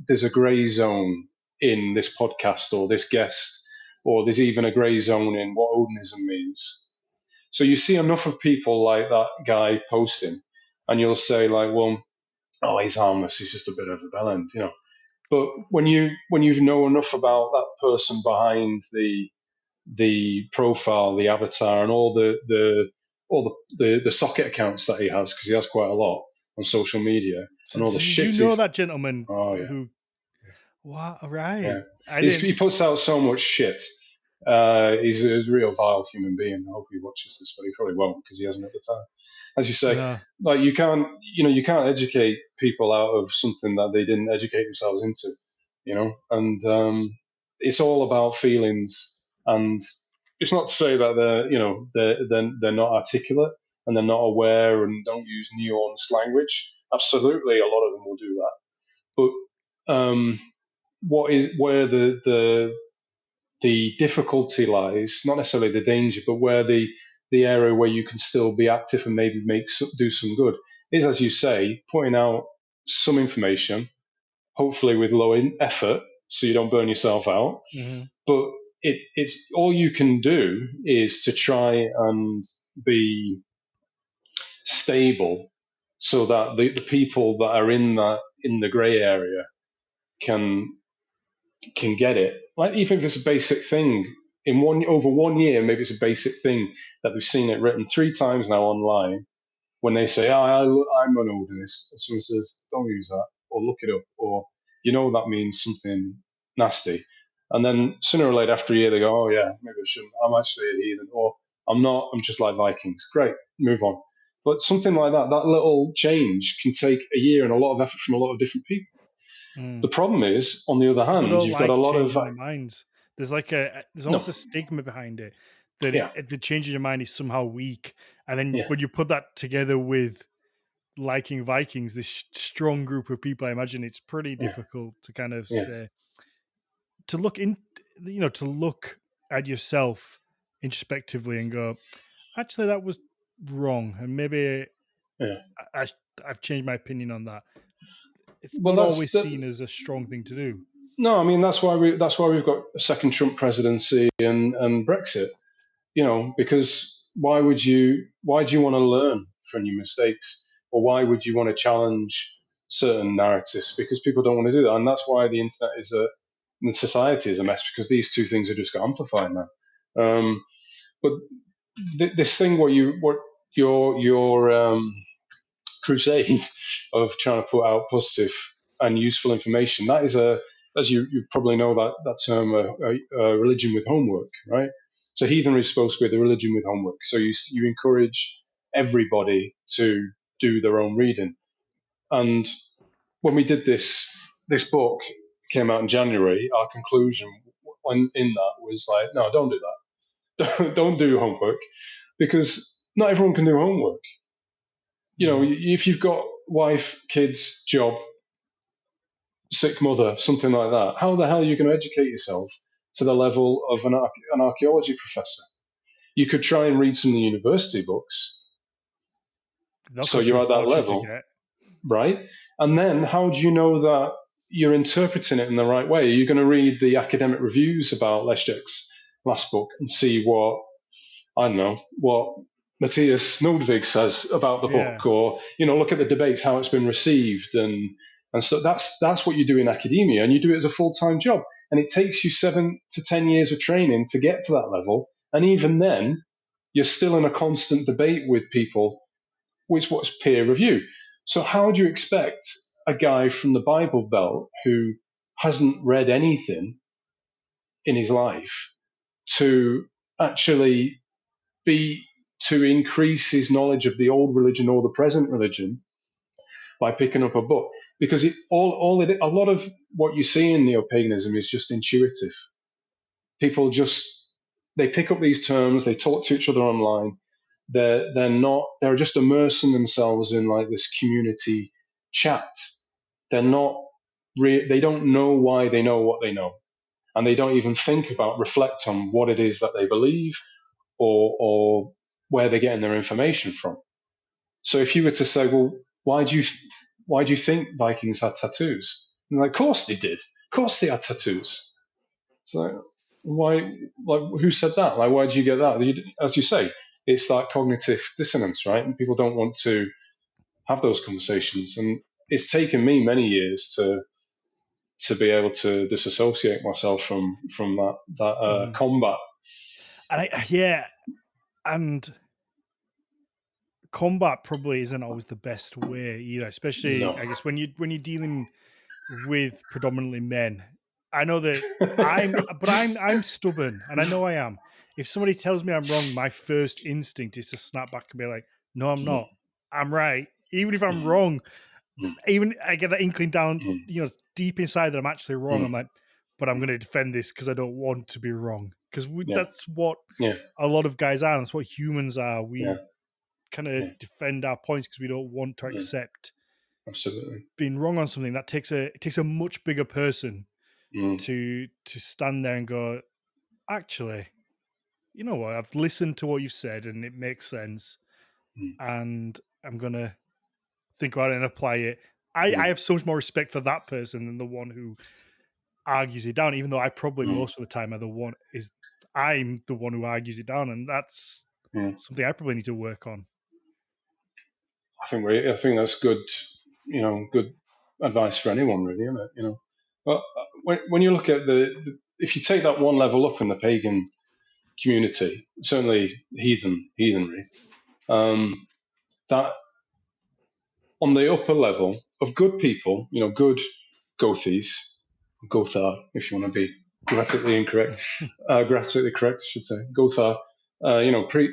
there's a grey zone in this podcast or this guest, or there's even a grey zone in what Odinism means. So you see enough of people like that guy posting, and you'll say like, well, oh, he's harmless. He's just a bit of a bellend. But when you know enough about that person behind the profile, the avatar, and all the socket accounts that he has, because he has quite a lot on social media, So and all the did you shit know that gentleman oh yeah, who? What? Right. yeah. I He didn't. puts out so much shit. He's a real vile human being. I hope he watches this, but he probably won't because he hasn't at the time. As you say, No. like you can't educate people out of something that they didn't educate themselves into, and it's all about feelings. And it's not to say that they're not articulate and they're not aware and don't use nuanced language. Absolutely, a lot of them will do that. But where the difficulty lies, not necessarily the danger, but where the area where you can still be active and maybe do some good is, as you say, putting out some information, hopefully with low effort, so you don't burn yourself out. Mm-hmm. But it's all you can do is to try and be stable, so that the people that are in the grey area can get it. Like even if it's a basic thing over 1 year, maybe it's a basic thing that we've seen it written 3 times now online. When they say, I'm an Odinist, and someone says, don't use that, or look it up, or that means something nasty. And then sooner or later, after a year, they go, oh yeah, maybe I shouldn't. I'm actually a heathen, or I'm not. I'm just like Vikings. Great, move on. But something like that little change can take a year and a lot of effort from a lot of different people. The problem is, on the other People hand, don't you've got like a lot of changing their minds. There's like there's no, almost a stigma behind it that yeah, the changing your mind is somehow weak. And then yeah, when you put that together with liking Vikings, this strong group of people, I imagine it's pretty yeah, difficult to kind of yeah. say, to look at yourself introspectively and go, actually, that was wrong, and maybe Yeah. I've changed my opinion on that. It's Well, not always seen as a strong thing to do. no. I mean, that's why we've got a second Trump presidency and Brexit. Because why do you want to learn from your mistakes, or why would you want to challenge certain narratives? Because people don't want to do that, and that's why the internet and society is a mess, because these two things are just got amplified now. But this thing where your crusade of trying to put out positive and useful information, that is as you probably know that term, a religion with homework, right? So heathenry is supposed to be the religion with homework. So you encourage everybody to do their own reading. And when we did this book came out in January, our conclusion in that was like, no, don't do that. Don't do homework, because not everyone can do homework. If you've got wife, kids, job, sick mother, something like that, how the hell are you going to educate yourself to the level of an archaeology professor? You could try and read some of the university books, They'll so cost you you're a at that fortune to level, get. right? And then how do you know that you're interpreting it in the right way? Are you going to read the academic reviews about Leszek's last book and see what Matthias Nordvig says about the Yeah. book, or look at the debates, how it's been received, and so that's what you do in academia, and you do it as a full-time job, and it takes you 7 to 10 years of training to get to that level, and even then, you're still in a constant debate with people, what's peer review. So how do you expect a guy from the Bible Belt who hasn't read anything in his life to actually be to increase his knowledge of the old religion or the present religion by picking up a book, because a lot of what you see in neo-paganism is just intuitive. People just, they pick up these terms, they talk to each other online. They're just immersing themselves in like this community chat. They're not they don't know why they know what they know, and they don't even think about, reflect on what it is that they believe, or where they're getting their information from. So if you were to say, well, why do you think Vikings had tattoos? And like, of course they did. Of course they had tattoos. So why? Like, who said that? Like, why did you get that? As you say, it's like cognitive dissonance, right? And people don't want to have those conversations. And it's taken me many years to be able to disassociate myself from that combat. And and combat probably isn't always the best way either, especially No. I guess when you're dealing with predominantly men. I know that I'm stubborn, and I know I am. If somebody tells me I'm wrong, my first instinct is to snap back and be like, "No, I'm not. I'm right." Even if I'm wrong, even I get that inkling down, deep inside that I'm actually wrong. I'm like, but I'm going to defend this because I don't want to be wrong. Because that's what a lot of guys are. That's what humans are. We kind of defend our points because we don't want to accept absolutely being wrong on something. That takes a much bigger person to stand there and go, actually, you know what? I've listened to what you've said and it makes sense, and I'm gonna think about it and apply it. I have so much more respect for that person than the one who argues it down, even though I probably most of the time I'm the one who argues it down, and that's something I probably need to work on. I think that's good, good advice for anyone, really, isn't it? But when you look at if you take that one level up in the pagan community, certainly heathenry, that on the upper level of good people, good Gothies, Gothar, if you want to be grammatically correct, I should say, Gothar,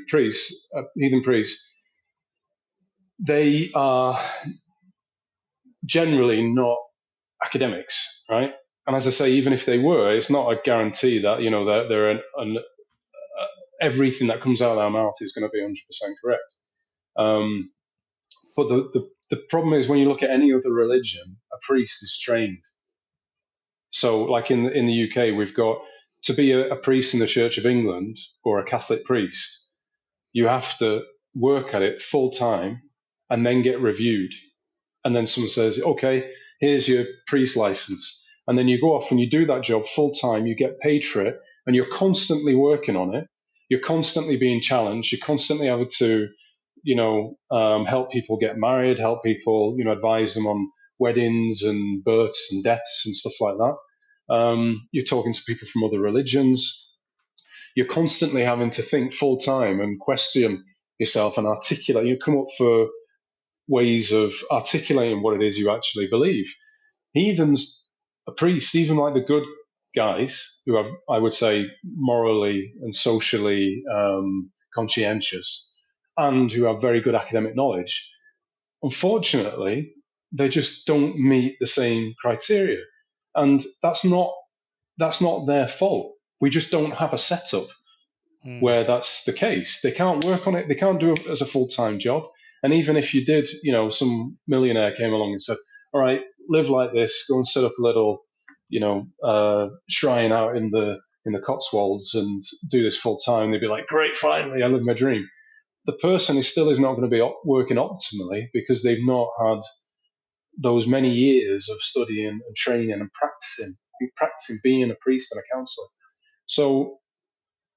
priests, heathen priests, they are generally not academics, right? And as I say, even if they were, it's not a guarantee that they're everything that comes out of their mouth is going to be 100% correct. But the problem is when you look at any other religion, a priest is trained. So, like in the UK, we've got to be a priest in the Church of England or a Catholic priest, you have to work at it full time and then get reviewed. And then someone says, okay, here's your priest license. And then you go off and you do that job full time, you get paid for it, and you're constantly working on it. You're constantly being challenged. You're constantly having to, help people get married, help people, advise them on weddings and births and deaths and stuff like that. You're talking to people from other religions. You're constantly having to think full time and question yourself and articulate. You come up for ways of articulating what it is you actually believe. Heathens, a priest, even like the good guys who are, I would say, morally and socially conscientious and who have very good academic knowledge, unfortunately, they just don't meet the same criteria. And that's not their fault. We just don't have a setup where that's the case. They can't work on it. They can't do it as a full-time job. And even if you did, some millionaire came along and said, all right, live like this, go and set up a little, shrine out in the Cotswolds and do this full time, they'd be like, great, finally, I live my dream. The person is not going to be working optimally because they've not had those many years of studying and training and practicing being a priest and a counselor. So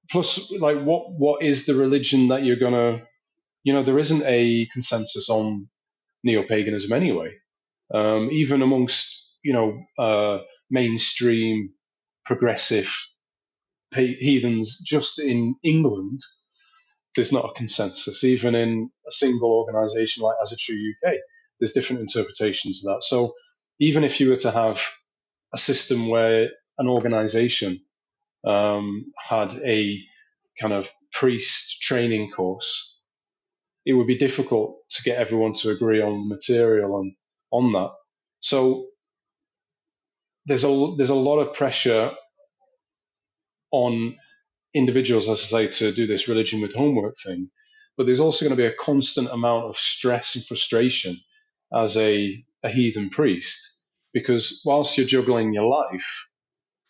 plus, like, what is the religion that you're gonna, there isn't a consensus on neo-paganism anyway. Even amongst mainstream progressive heathens just in England, there's not a consensus. Even in a single organisation like As a True UK, there's different interpretations of that. So even if you were to have a system where an organization had a kind of priest training course, it would be difficult to get everyone to agree on material and on that. So there's a lot of pressure on individuals, as I say, to do this religion with homework thing. But there's also going to be a constant amount of stress and frustration as a heathen priest, because whilst you're juggling your life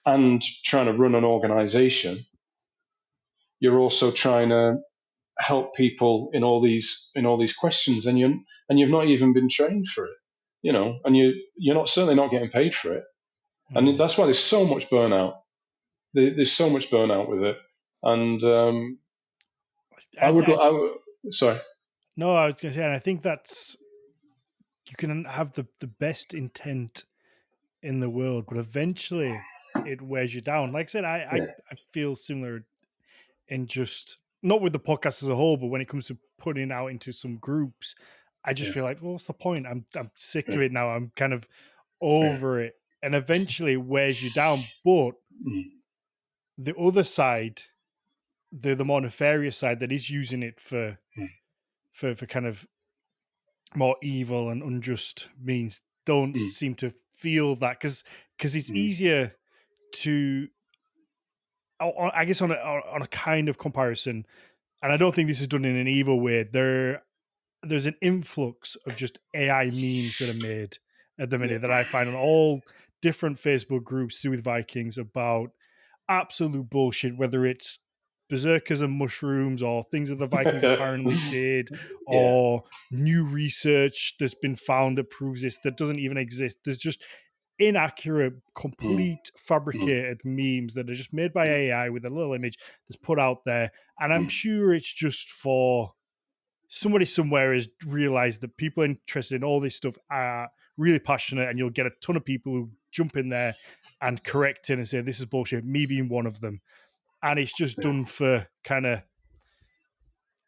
and trying to run an organization, you're also trying to help people in all these questions, and you've not even been trained for it, and you're not certainly not getting paid for it, and that's why there's so much burnout. There's so much burnout with it, and sorry. No, I was going to say, and I think that's, you can have the best intent in the world, but eventually it wears you down. Like I said, I feel similar in just, not with the podcast as a whole, but when it comes to putting it out into some groups, I just feel like, well, what's the point? I'm sick of it now. I'm kind of over it. And eventually it wears you down. But the other side, the more nefarious side that is using it for kind of more evil and unjust means, don't seem to feel that, because it's easier to, I guess, on a kind of comparison, and I don't think this is done in an evil way. There's an influx of just AI memes that are made at the minute that I find on all different Facebook groups to do with Vikings about absolute bullshit, whether it's berserkers and mushrooms or things that the Vikings apparently did, or new research that's been found that proves this that doesn't even exist. There's just inaccurate, complete fabricated memes that are just made by AI with a little image that's put out there. And I'm sure it's just for somebody somewhere has realized that people interested in all this stuff are really passionate, and you'll get a ton of people who jump in there and correct it and say, this is bullshit, me being one of them. And it's just done for kind of,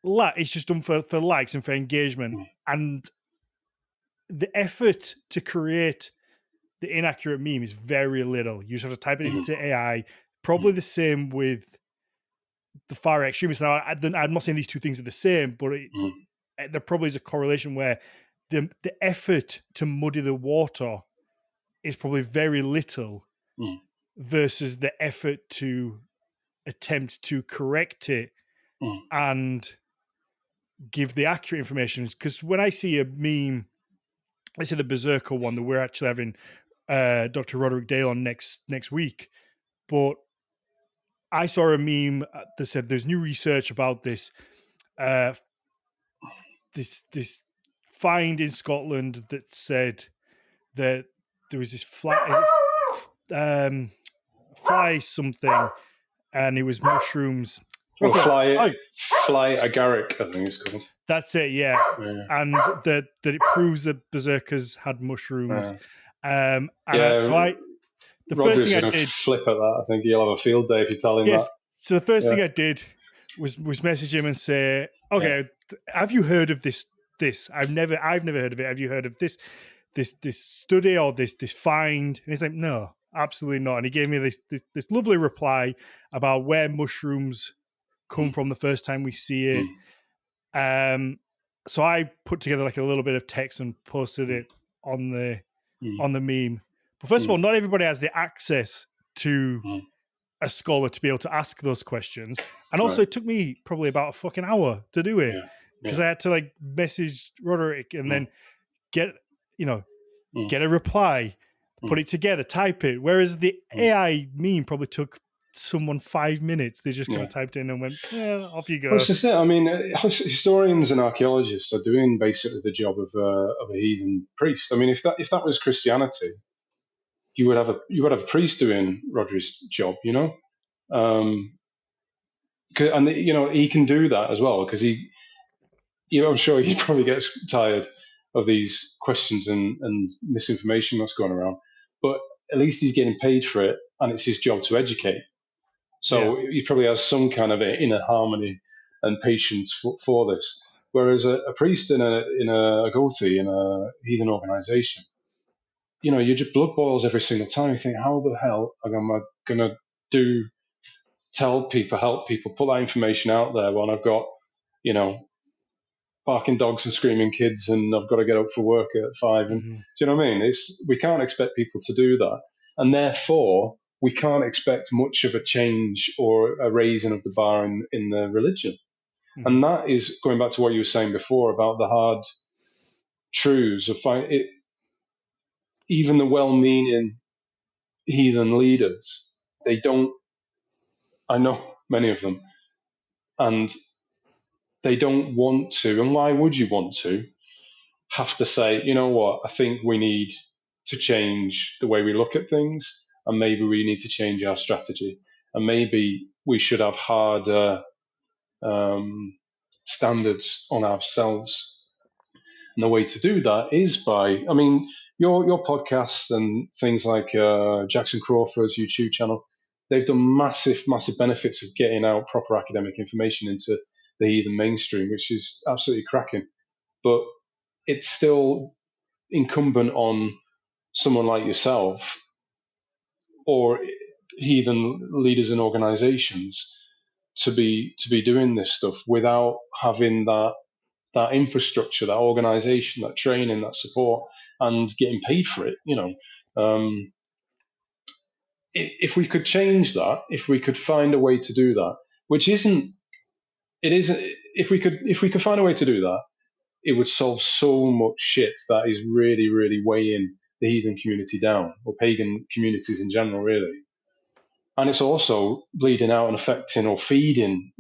it's just done for likes and for engagement. And the effort to create the inaccurate meme is very little. You just have to type it into AI. Probably the same with the far extremists. Now, I'm not saying these two things are the same, but there probably is a correlation where the effort to muddy the water is probably very little versus the effort to attempt to correct it and give the accurate information. Because when I see a meme, let's say the Berserker one that we're actually having Dr. Roderick Dale on next week, but I saw a meme that said there's new research about this this find in Scotland that said that there was this fly something, and it was mushrooms. Fly agaric, I think it's called. That's it, yeah. And that it proves that berserkers had mushrooms. The first thing I did, flip at that. I think he'll have a field day if you tell him that. So the first thing I did was message him and say, okay, have you heard of this? I've never heard of it. Have you heard of this study or this find? And he's like, no, absolutely not. And he gave me this lovely reply about where mushrooms come from the first time we see it. So I put together like a little bit of text and posted it on the meme. But first of all, not everybody has the access to a scholar to be able to ask those questions. And also it took me probably about a fucking hour to do it, because I had to like message Roderick and then get a reply, put it together, type it. Whereas the AI meme probably took someone 5 minutes. They just kind of typed in and went, off you go. Well, just it. I mean, historians and archaeologists are doing basically the job of a heathen priest. I mean, if that was Christianity, you would have a priest doing Roderick's job, and he can do that as well, because I'm sure he probably gets tired of these questions and misinformation that's going around, but at least he's getting paid for it, and it's his job to educate. So he probably has some kind of inner harmony and patience for this. Whereas a priest in a Gothi, in a heathen organization, you just blood boils every single time. You think, how the hell am I going to tell people, help people, put that information out there when I've got, you know, barking dogs and screaming kids, and I've got to get up for work at 5. And Mm-hmm. do you know what I mean? We can't expect people to do that, and therefore we can't expect much of a change or a raising of the bar in the religion. Mm-hmm. And that is going back to what you were saying before about the hard truths of even the well-meaning heathen leaders. They don't. I know many of them, and they don't want to. And why would you want to have to say, you know what, I think we need to change the way we look at things, and maybe we need to change our strategy, and maybe we should have harder standards on ourselves. And the way to do that is by, I mean, your podcast and things like Jackson Crawford's YouTube channel, they've done massive benefits of getting out proper academic information into the mainstream, which is absolutely cracking. But it's still incumbent on someone like yourself or heathen leaders and organizations to be doing this stuff without having that infrastructure, that organization, that training, that support, and getting paid for it. If we could change that, if we could find a way to do that, which isn't, it isn't. If we could find a way to do that, it would solve so much shit that is really weighing the heathen community down, or pagan communities in general, really. And it's also bleeding out and affecting or feeding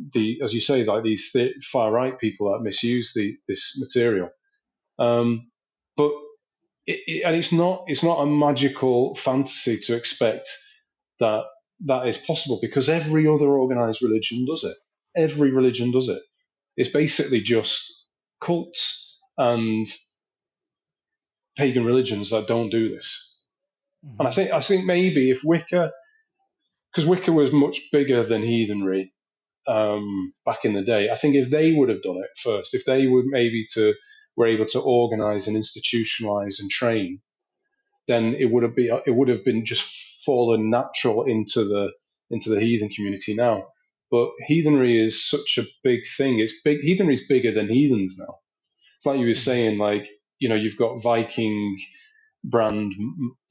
as you say, like these far right people that misuse this material. But and it's not a magical fantasy to expect that that is possible, because every other organized religion does it. Every religion does it. It's basically just cults and pagan religions that don't do this. And I Mm-hmm. think maybe if Wicca, because Wicca was much bigger than heathenry back in the day, I think if they would have done it first, if they were able to organize and institutionalize and train, then it would have been just fallen natural into the heathen community now. But heathenry is such a big thing. It's big. Heathenry is bigger than heathens now. It's like you were Mm-hmm. saying, like, you've got Viking brand,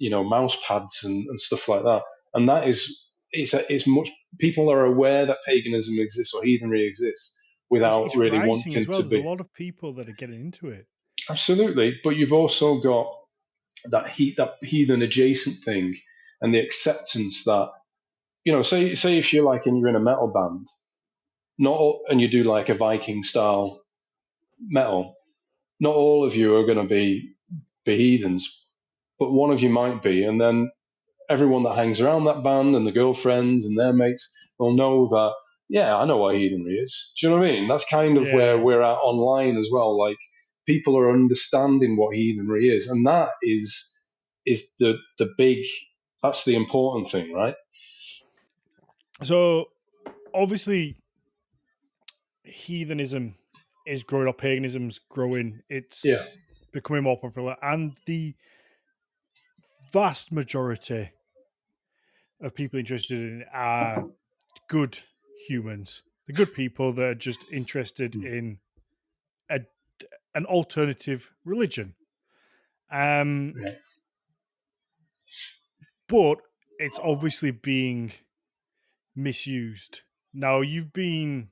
mouse pads and stuff like that, and that is it's much. People are aware that paganism exists or heathenry exists without It's really rising wanting as well. to There's a be. lot of people that are getting into it. Absolutely, but you've also got that heathen adjacent thing, and the acceptance that, say if you're in a metal band, and you do like a Viking style metal, not all of you are going to be heathens, but one of you might be, and then everyone that hangs around that band and the girlfriends and their mates will know that, yeah, I know what heathenry is. Do you know what I mean? That's kind of where Yeah. we're at online as well. Like, people are understanding what heathenry is, and that is the big, that's the important thing, right? So obviously, heathenism is growing, or paganism's growing. Yeah. It's becoming more popular, and the vast majority of people interested in it are good humans. The good people that are just interested Mm. in a, an alternative religion. Um, Yeah. but it's obviously being misused. Now, you've been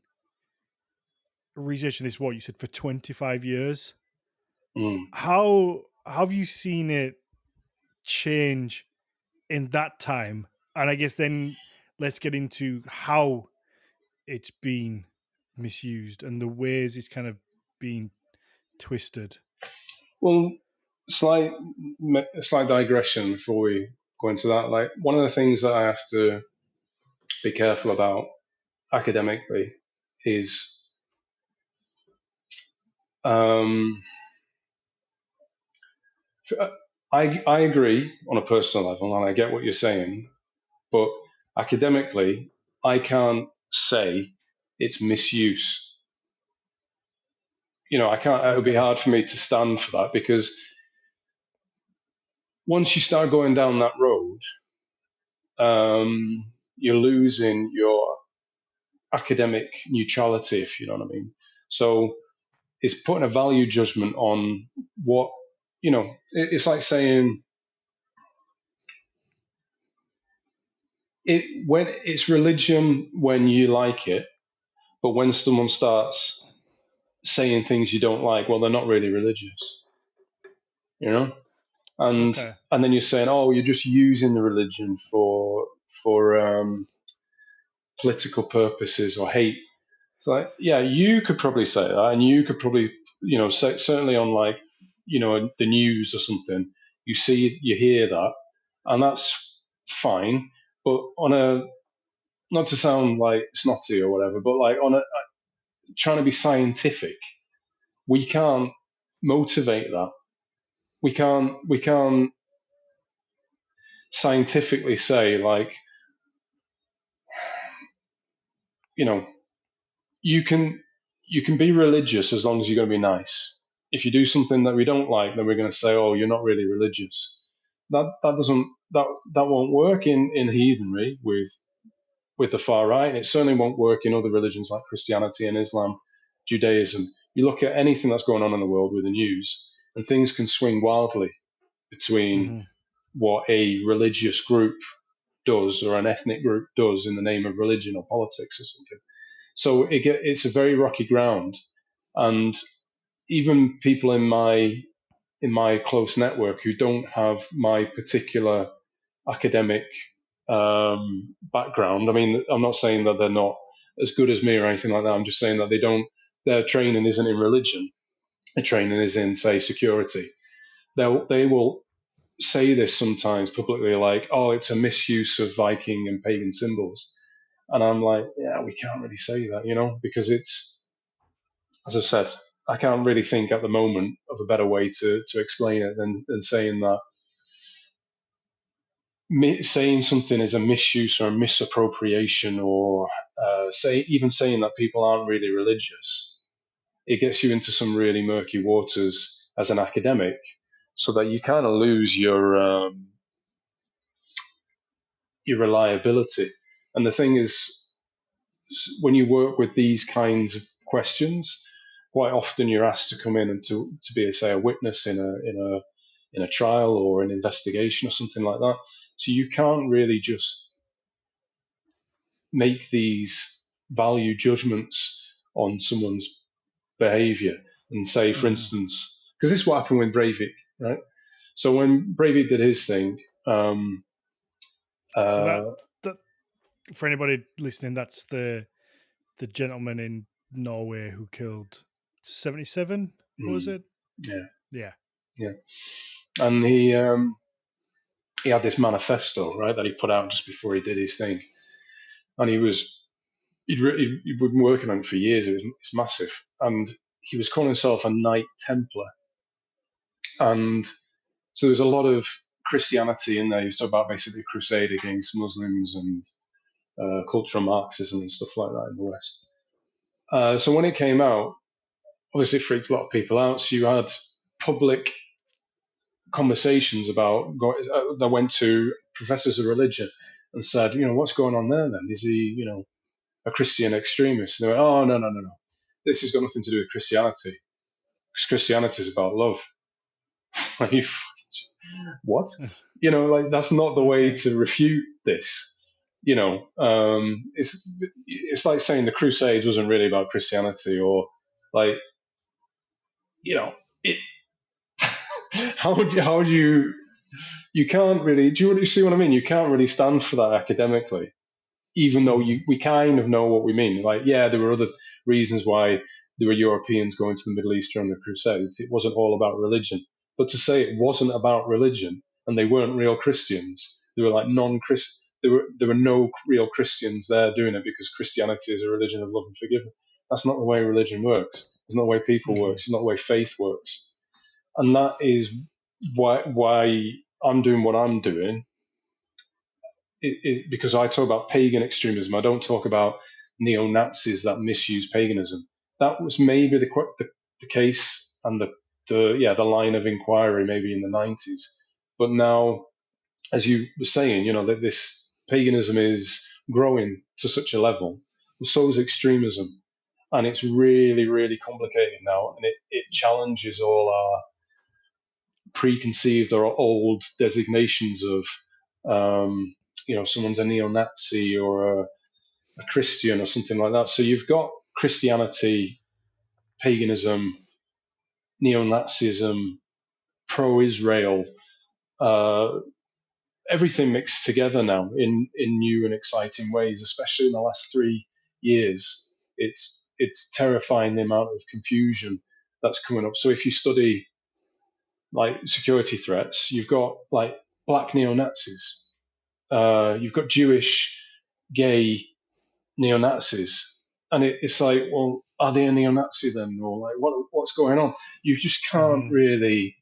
researching this, what you said, for 25 years. Mm. How have you seen it change in that time? And I guess then let's get into how it's been misused and the ways it's kind of been twisted. Well, slight slight digression before we go into that. Like, one of the things that I have to be careful about academically is, um, I agree on a personal level, and I get what you're saying, but academically, I can't say it's misuse. I can't. It would be Okay. hard for me to stand for that, because once you start going down that road, you're losing your academic neutrality, if you know what I mean. So it's putting a value judgment on what, it's like saying when it's religion when you like it, but when someone starts saying things you don't like, well, they're not really religious, you know? And Okay. and then you're saying, oh, you're just using the religion for political purposes or hate. It's like, yeah, you could probably say that, and you could probably, say, certainly on like, the news or something, you hear that, and that's fine. But on a, not to sound like snotty or whatever, but like on a trying to be scientific, we can't motivate that. We can't scientifically say like, you know, you can you can be religious as long as you're going to be nice. If you do something that we don't like, then we're going to say, "Oh, you're not really religious." That doesn't that won't work in heathenry with the far right, and it certainly won't work in other religions like Christianity and Islam, Judaism. You look at anything that's going on in the world with the news, and things can swing wildly between Mm-hmm. what a religious group does or an ethnic group does in the name of religion or politics or something. So it's a very rocky ground, and even people in my close network who don't have my particular academic background. I mean, I'm not saying that they're not as good as me or anything like that. I'm just saying that they don't. Their training isn't in religion. Their training is in, say, security. They will say this sometimes publicly, like, "Oh, it's a misuse of Viking and pagan symbols," and I'm like, "Yeah, we can't really say that, because it's, as I said, I can't really think at the moment of a better way to explain it than saying that saying something is a misuse or a misappropriation, or even saying that people aren't really religious, it gets you into some really murky waters as an academic, so that you kind of lose your reliability. And the thing is, when you work with these kinds of questions, quite often you're asked to come in and to be, say, a witness in a trial or an investigation or something like that. So you can't really just make these value judgments on someone's behavior and say, for Mm-hmm. instance, because this is what happened with Breivik, right? So when Breivik did his thing, So uh, that for anybody listening, that's the gentleman in Norway who killed 77. Was it? yeah, Yeah. yeah, and he had this manifesto, right, that he put out just before he did his thing, and he'd been working on it for years. It's massive, and he was calling himself a Knight Templar, and so there's a lot of Christianity in there. He was talking about basically crusade against Muslims and cultural Marxism and stuff like that in the West. So when it came out, obviously it freaked a lot of people out. So you had public conversations that went to professors of religion and said, what's going on there then? Is he, a Christian extremist? And they went, oh, no, no, no, no. This has got nothing to do with Christianity, because Christianity is about love. Like, what? Like, that's not the way Okay. to refute this. It's like saying the Crusades wasn't really about Christianity, or like, it. You can't really, do you see what I mean? You can't really stand for that academically, even though Mm-hmm. we kind of know what we mean. Like, yeah, there were other reasons why there were Europeans going to the Middle East during the Crusades. It wasn't all about religion. But to say it wasn't about religion and they weren't real Christians, they were like non-Christ. There were no real Christians there doing it because Christianity is a religion of love and forgiveness. That's not the way religion works. It's not the way people work. Mm-hmm. It's not the way faith works. And that is why I'm doing what I'm doing, because I talk about pagan extremism. I don't talk about neo-Nazis that misuse paganism. That was maybe the case and the line of inquiry maybe in the 90s. But now, as you were saying, that this paganism is growing to such a level, so is extremism. And it's really, really complicated now. And it challenges all our preconceived or old designations of, someone's a neo-Nazi or a Christian or something like that. So you've got Christianity, paganism, neo-Nazism, pro-Israel, uh, everything mixed together now in new and exciting ways, especially in the last 3 years. It's terrifying the amount of confusion that's coming up. So if you study like security threats, you've got like black neo-Nazis, you've got Jewish gay neo-Nazis, and it's like, well, are they a neo-Nazi then, or like what's going on? You just can't Mm-hmm. really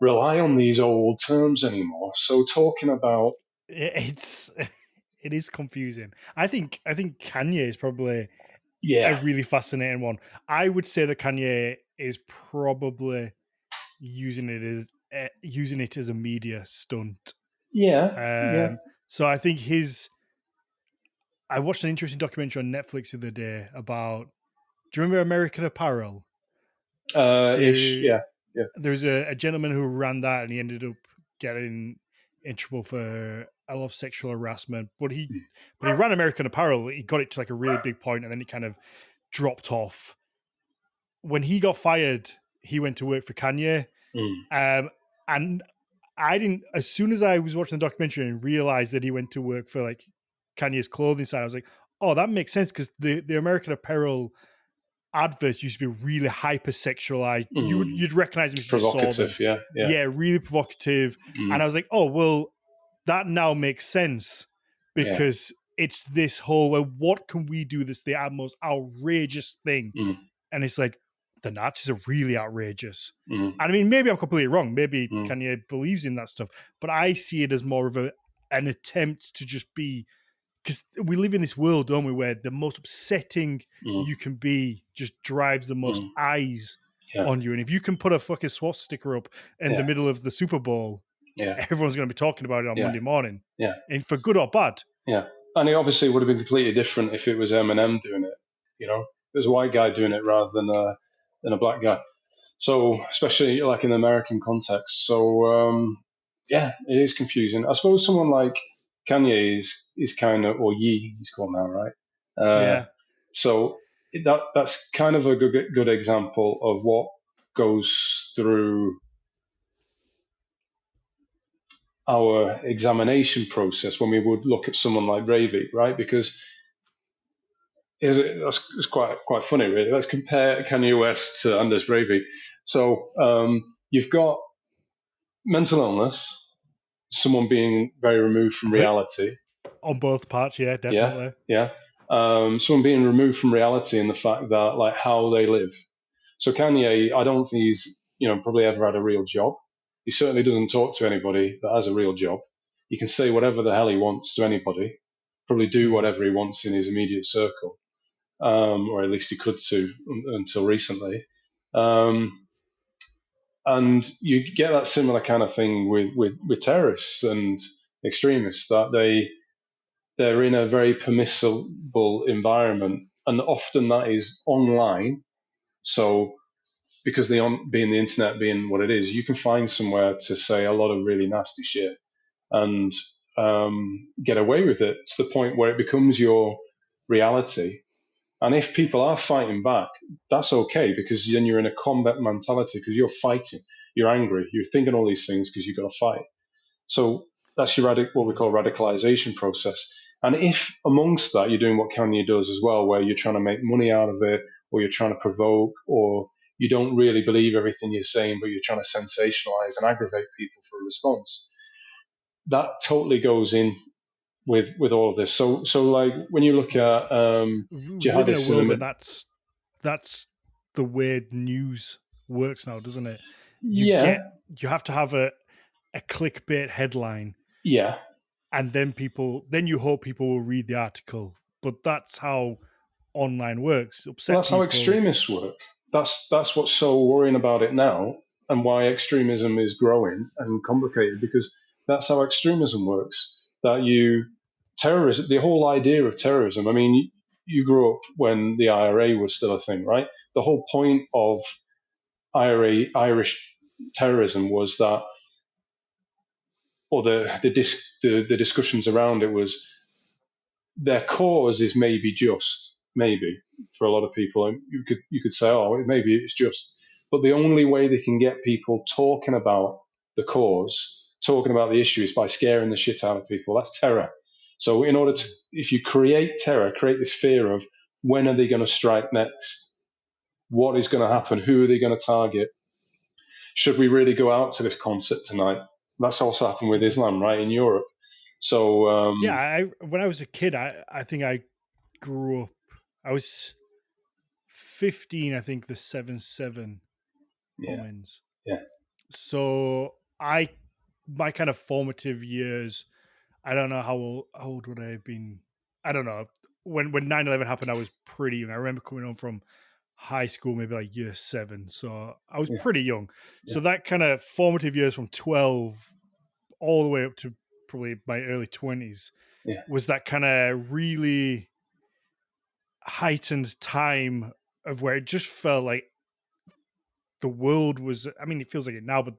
rely on these old terms anymore. So talking about It's it is confusing. I think Kanye is probably a yeah, really fascinating one. I would say that Kanye is probably using it as a media stunt. yeah, yeah, Um, so I think I watched an interesting documentary on Netflix the other day about. Do you remember American Apparel? ish, There, yeah, yeah, there was a gentleman who ran that, and he ended up getting in trouble for a lot of sexual harassment. But he ran American Apparel. He got it to like a really big point, and then he kind of dropped off. When he got fired, he went to work for Kanye. mm, And I didn't. As soon as I was watching the documentary and realized that he went to work for like Kanye's clothing side, I was like, "Oh, that makes sense," because the American Apparel adverts used to be really hypersexualized. mm. You'd recognize them if you just saw them. Provocative, yeah, yeah, Yeah, really provocative. mm, And I was like, "Oh, well, that now makes sense yeah, because it's this whole well, what can we do that's the most outrageous thing?" mm, And it's like the Nazis are really outrageous. mm, And I mean, maybe I'm completely wrong. Maybe mm, Kanye believes in that stuff, but I see it as more of an attempt to just be because we live in this world, don't we, where the most upsetting mm, you can be just drives the most mm, eyes yeah, on you. And if you can put a fucking swastika up in the yeah, middle of the Super Bowl, yeah, everyone's going to be talking about it on yeah, Monday morning, yeah, and for good or bad. yeah. And it obviously would have been completely different if it was Eminem doing it. It was a white guy doing it rather than a black guy. So, especially like in the American context. So, yeah, it is confusing. I suppose someone like Kanye is kind of, or Ye, he's called now, right? Uh, Yeah, so that's kind of a good example of what goes through our examination process when we would look at someone like Breivik, right? Because it's quite funny, really. Let's compare Kanye West to Anders Breivik. So you've got mental illness, someone being very removed from reality. on both parts. Yeah, Yeah, definitely. yeah. Someone being removed from reality and the fact that like how they live. So Kanye, I don't think he's probably ever had a real job. He certainly doesn't talk to anybody that has a real job. He can say whatever the hell he wants to anybody. Probably do Mm. whatever he wants in his immediate circle, or at least he could to until recently. Um, and you get that similar kind of thing with terrorists and extremists that they're in a very permissible environment, and often that is online. So because being the internet being what it is, you can find somewhere to say a lot of really nasty shit and get away with it to the point where it becomes your reality. And if people are fighting back, that's okay because then you're in a combat mentality because you're fighting, you're angry, you're thinking all these things because you've got to fight. So that's your what we call radicalization process. And if amongst that you're doing what Kanye does as well, where you're trying to make money out of it, or you're trying to provoke, or you don't really believe everything you're saying, but you're trying to sensationalize and aggravate people for a response, that totally goes in with all of this. So like when you look at We live in a jihadists in the world where that's the way news works now, doesn't it? You yeah, get you have to have a clickbait headline, yeah, and then you hope people will read the article. But that's how online works. well, Upset that's how people. extremists work. That's what's so worrying about it now. and why extremism is growing and complicated, because that's how extremism works. Terrorism, the whole idea of terrorism. I mean, you grew up when the IRA was still a thing, right? The whole point of Irish terrorism was that, or the discussions around it was, their cause is maybe just, maybe for a lot of people, and you could say, oh, maybe it's just, but the only way they can get people talking about the cause, talking about the issue, is by scaring the shit out of people. That's terror. So in order to, if you create terror, create this fear of when are they going to strike next, what is going to happen, who are they going to target, should we really go out to this concert tonight? That's also happened with Islam, right, in Europe. So yeah, when I was a kid, I think I grew up. I was 15. I think the 7/7 bombings. Yeah. So my kind of formative years. I don't know how old would I have been. I don't know. When 9/11 happened, I was pretty young. I remember coming home from high school, maybe like year 7. So I was pretty young. So that kind of formative years from 12 all the way up to probably my early 20s was that kind of really heightened time of where it just felt like the world was, I mean, it feels like it now, but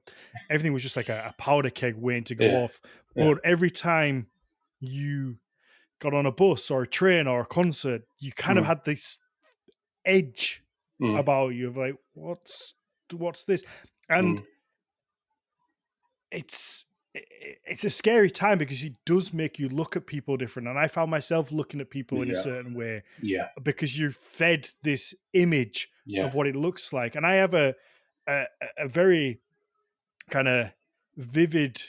everything was just like a powder keg waiting to go off. But every time you got on a bus or a train or a concert, you kind of had this edge about you of like, what's this? And it's a scary time because it does make you look at people different. And I found myself looking at people in a certain way because you're fed this image of what it looks like. And I have a very kind of vivid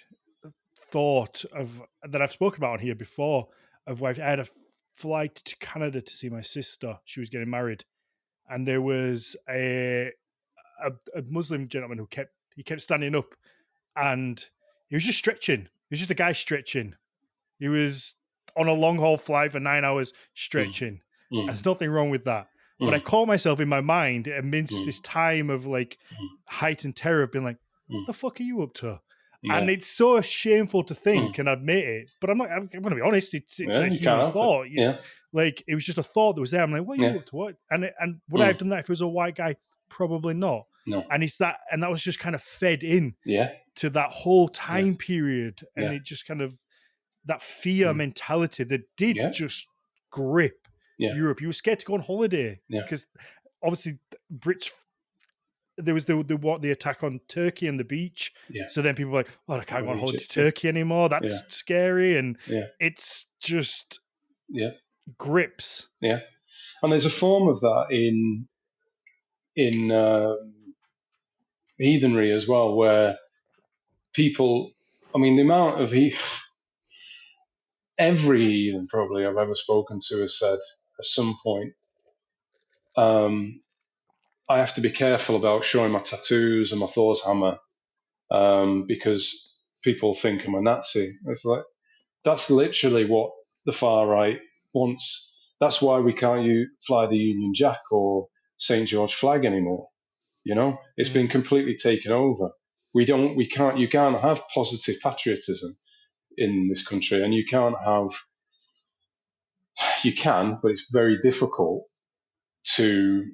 thought of that I've spoken about on here before, of where I had a flight to Canada to see my sister. She was getting married, and there was a Muslim gentleman who kept standing up, and he was just stretching. He was just a guy stretching. He was on a long haul flight for 9 hours stretching. There's nothing wrong with that. But I caught myself in my mind amidst this time of like heightened terror of being like, what the fuck are you up to? And it's so shameful to think and admit it. But I'm going to be honest, it's a human thought. Like, it was just a thought that was there. I'm like, what are you up to? What? And would I have done that if it was a white guy? Probably not. No. And that was just kind of fed in to that whole time period. And it just kind of, that fear mentality that did just grip Europe. You were scared to go on holiday because obviously Brits, there was the attack on Turkey and the beach. So then people were like, oh, I can't go on holiday to Turkey anymore. That's scary. And it's just grips. Yeah. And there's a form of that in heathenry as well, where people, I mean, the amount of every heathen probably I've ever spoken to has said at some point, I have to be careful about showing my tattoos and my Thor's hammer because people think I'm a Nazi. It's like, that's literally what the far right wants. That's why we can't fly the Union Jack or St. George flag anymore. You know, it's been completely taken over. You can't have positive patriotism in this country, and you can, but it's very difficult to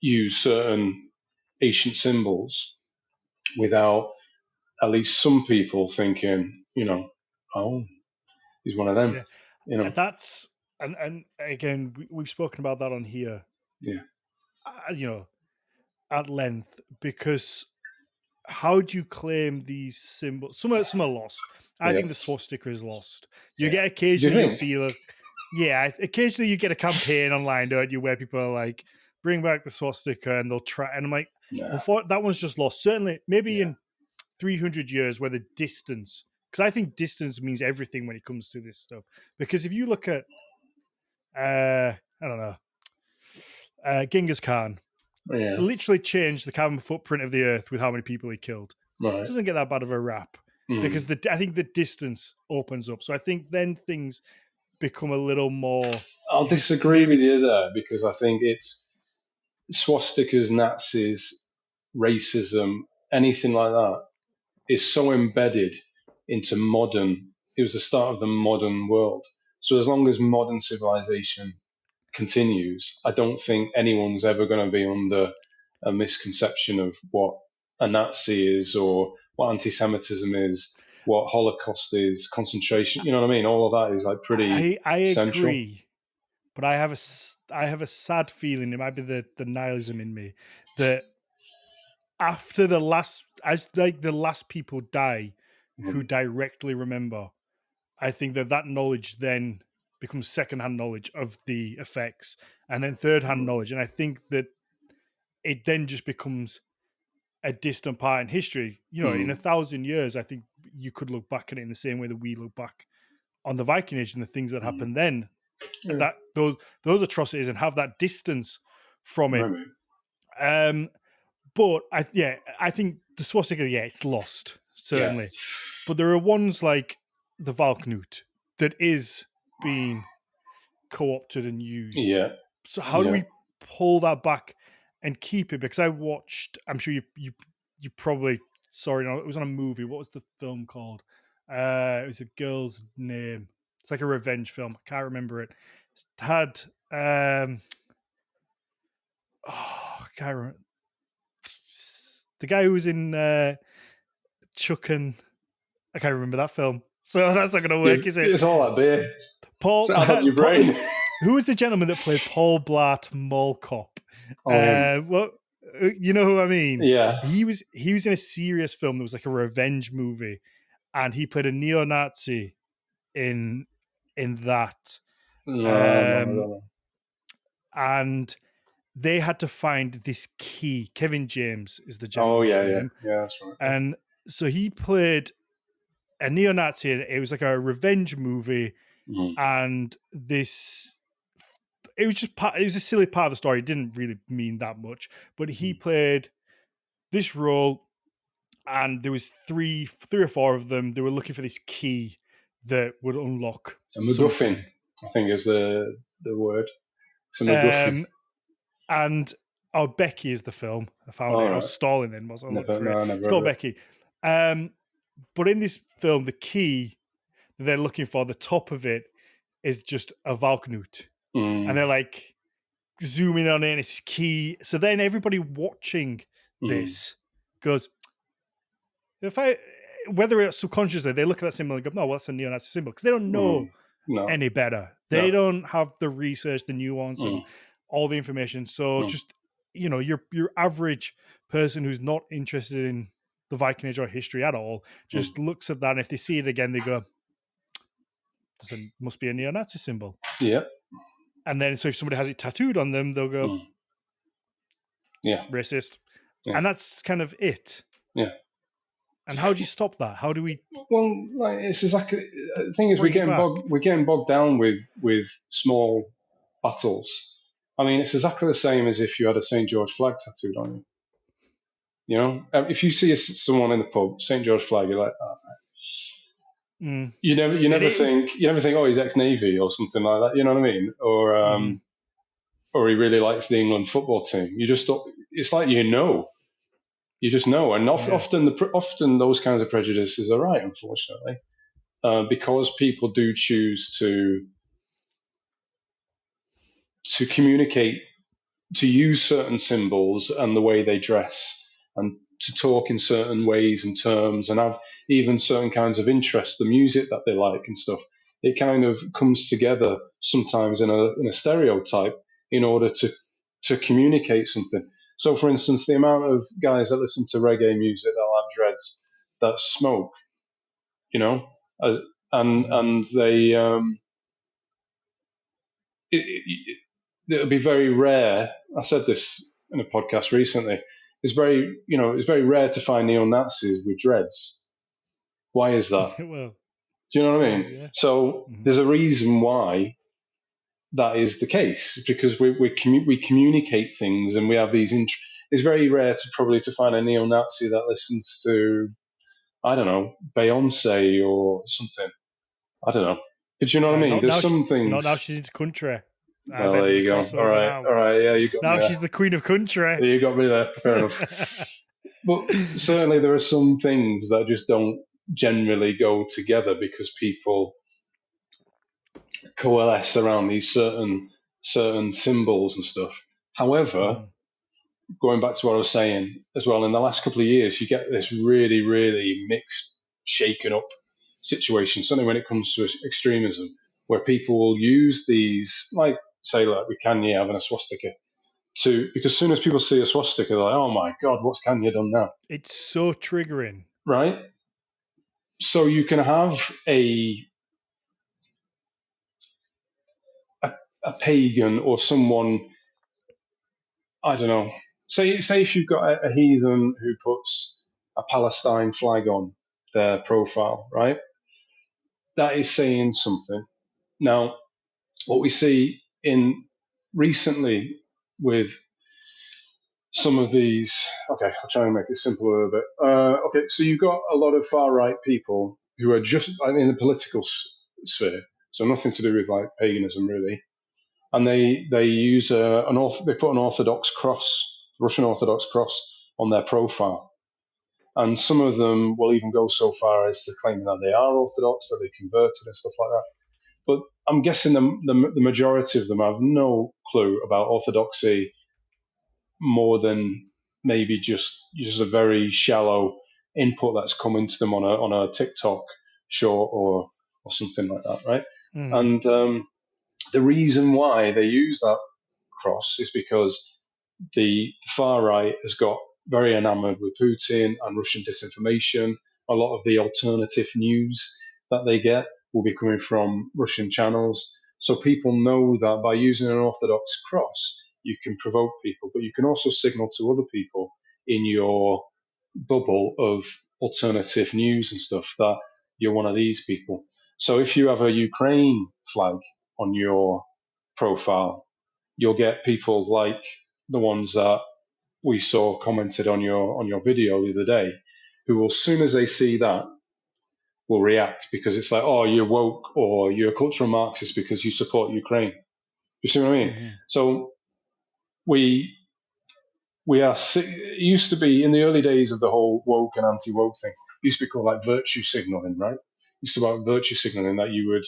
use certain ancient symbols without at least some people thinking, oh, he's one of them. Yeah. And that's, and again, we've spoken about that on here. At length, because how do you claim these symbols? Some are lost. I think the swastika is lost. You get occasionally, you'll see, occasionally you get a campaign online, don't you, where people are like, bring back the swastika, and they'll try. And I'm like, that one's just lost. Certainly, maybe in 300 years, where the distance, because I think distance means everything when it comes to this stuff. Because if you look at, I don't know, Genghis Khan, literally changed the carbon footprint of the earth with how many people he killed. It doesn't get that bad of a rap because I think the distance opens up. So I think then things become a little more. I'll disagree with you there, because I think it's swastikas, Nazis, racism, anything like that is so embedded into modern. It was the start of the modern world. So as long as modern civilization continues, I don't think anyone's ever going to be under a misconception of what a Nazi is or what anti-Semitism is, what Holocaust is, concentration. You know what I mean? All of that is like pretty I central. agree, but I have a sad feeling. It might be the nihilism in me that after the last, as like the last people die who Mm. directly remember, I think that knowledge then becomes secondhand knowledge of the effects, and then third-hand knowledge. And I think that it then just becomes a distant part in history. You know, in Mm. 1,000 years, I think you could look back at it in the same way that we look back on the Viking Age and the things that Mm. happened then. Yeah, That those atrocities and have that distance from it. maybe. But I think the swastika, it's lost Yeah. certainly. But there are ones like the Valknut that is being co-opted and used. Yeah. So how do Yeah. we pull that back and keep it? Because I watched, I'm sure you probably saw it. It was on a movie. What was the film called? It was a girl's name. It's like a revenge film. I can't remember it. It had I can't remember. The guy who was in Chuck and I can't remember that film. So that's not going to work, is it? It's all that beer. Paul, It's out of your brain. who was the gentleman that played Paul Blart Mall Cop? Well, you know who I mean? Yeah. He was in a serious film that was like a revenge movie, and he played a neo-Nazi in that. No, I don't know. And they had to find this key. Kevin James is the Oh, gentleman's name. Yeah, that's right. And so he played a neo-Nazi. It was like a revenge movie, and it was a silly part of the story. It didn't really mean that much, but he played this role, and there was three or four of them. They were looking for this key that would unlock a MacGuffin, I think is the word. It's a MacGuffin. And Becky is the film. I found it. Right. I was stalling then. Was I looked for it? It's called Becky. But in this film, the key that they're looking for, the top of it, is just a Valknut. And they're like zooming on it, and it's key. So then everybody watching this goes, whether it's subconsciously, they look at that symbol and go, no, well, that's a neo-Nazi symbol, because they don't know any better. They don't have the research, the nuance, and all the information. So just, your average person who's not interested in the Viking Age or history at all just looks at that, and if they see it again, they go, must be a neo-Nazi symbol. Yeah. And then, so if somebody has it tattooed on them, they'll go, racist. Yeah. And that's kind of it. Yeah. And how do you stop that? How do we? Well, it's exactly the thing is we're getting bogged down with small battles. I mean, it's exactly the same as if you had a St. George flag tattooed on you. You know, if you see someone in the pub, St. George flag, you're like, oh, you never think, oh, he's ex-Navy or something like that. You know what I mean? Or he really likes the England football team. You just it's like you just know, and often those kinds of prejudices are right, unfortunately, because people do choose to communicate, to use certain symbols and the way they dress, and to talk in certain ways and terms, and have even certain kinds of interests, the music that they like and stuff. It kind of comes together sometimes in a stereotype in order to communicate something. So, for instance, the amount of guys that listen to reggae music that have dreads that smoke, and they, it'll be very rare. I said this in a podcast recently. It's very rare to find neo-Nazis with dreads. Why is that? Well, do you know what I mean? Yeah. So there's a reason why that is the case, because we communicate things, and we have these. It's very rare to find a neo-Nazi that listens to, I don't know, Beyonce or something. I don't know. But you know what I mean? There's some things. Not now she's into country. Well, there you go. All right, yeah, you got me now she's the queen of country. You got me there. Fair enough. But certainly there are some things that just don't generally go together because people coalesce around these certain symbols and stuff. However, Mhm. going back to what I was saying as well, in the last couple of years, you get this really, really mixed, shaken up situation, certainly when it comes to extremism, where people will use these, like, say, like with Kanye having a swastika, because as soon as people see a swastika, they're like, oh my God, what's Kanye done now? It's so triggering. Right? So you can have a, a pagan or someone, I don't know, say if you've got a heathen who puts a Palestine flag on their profile, right? That is saying something. Now, what we see in recently with some of these, okay, I'll try and make it simple a little bit. Okay, so you've got a lot of far right people who are just in the political sphere, so nothing to do with like paganism really, and they use they put an Orthodox cross, Russian Orthodox cross, on their profile, and some of them will even go so far as to claim that they are Orthodox, that they converted and stuff like that. But I'm guessing the majority of them have no clue about Orthodoxy more than maybe just a very shallow input that's coming to them on a TikTok short or something like that, right? Mhm. And the reason why they use that cross is because the far right has got very enamored with Putin and Russian disinformation. A lot of the alternative news that they get will be coming from Russian channels. So people know that by using an Orthodox cross, you can provoke people, but you can also signal to other people in your bubble of alternative news and stuff that you're one of these people. So if you have a Ukraine flag on your profile, you'll get people like the ones that we saw commented on your video the other day, who will, as soon as they see that, will react because it's like, oh, you're woke or you're a cultural Marxist because you support Ukraine. You see what I mean? Mhm. So we we are. It used to be in the early days of the whole woke and anti-woke thing. It used to be called like virtue signaling, right? It used to be about virtue signaling that you would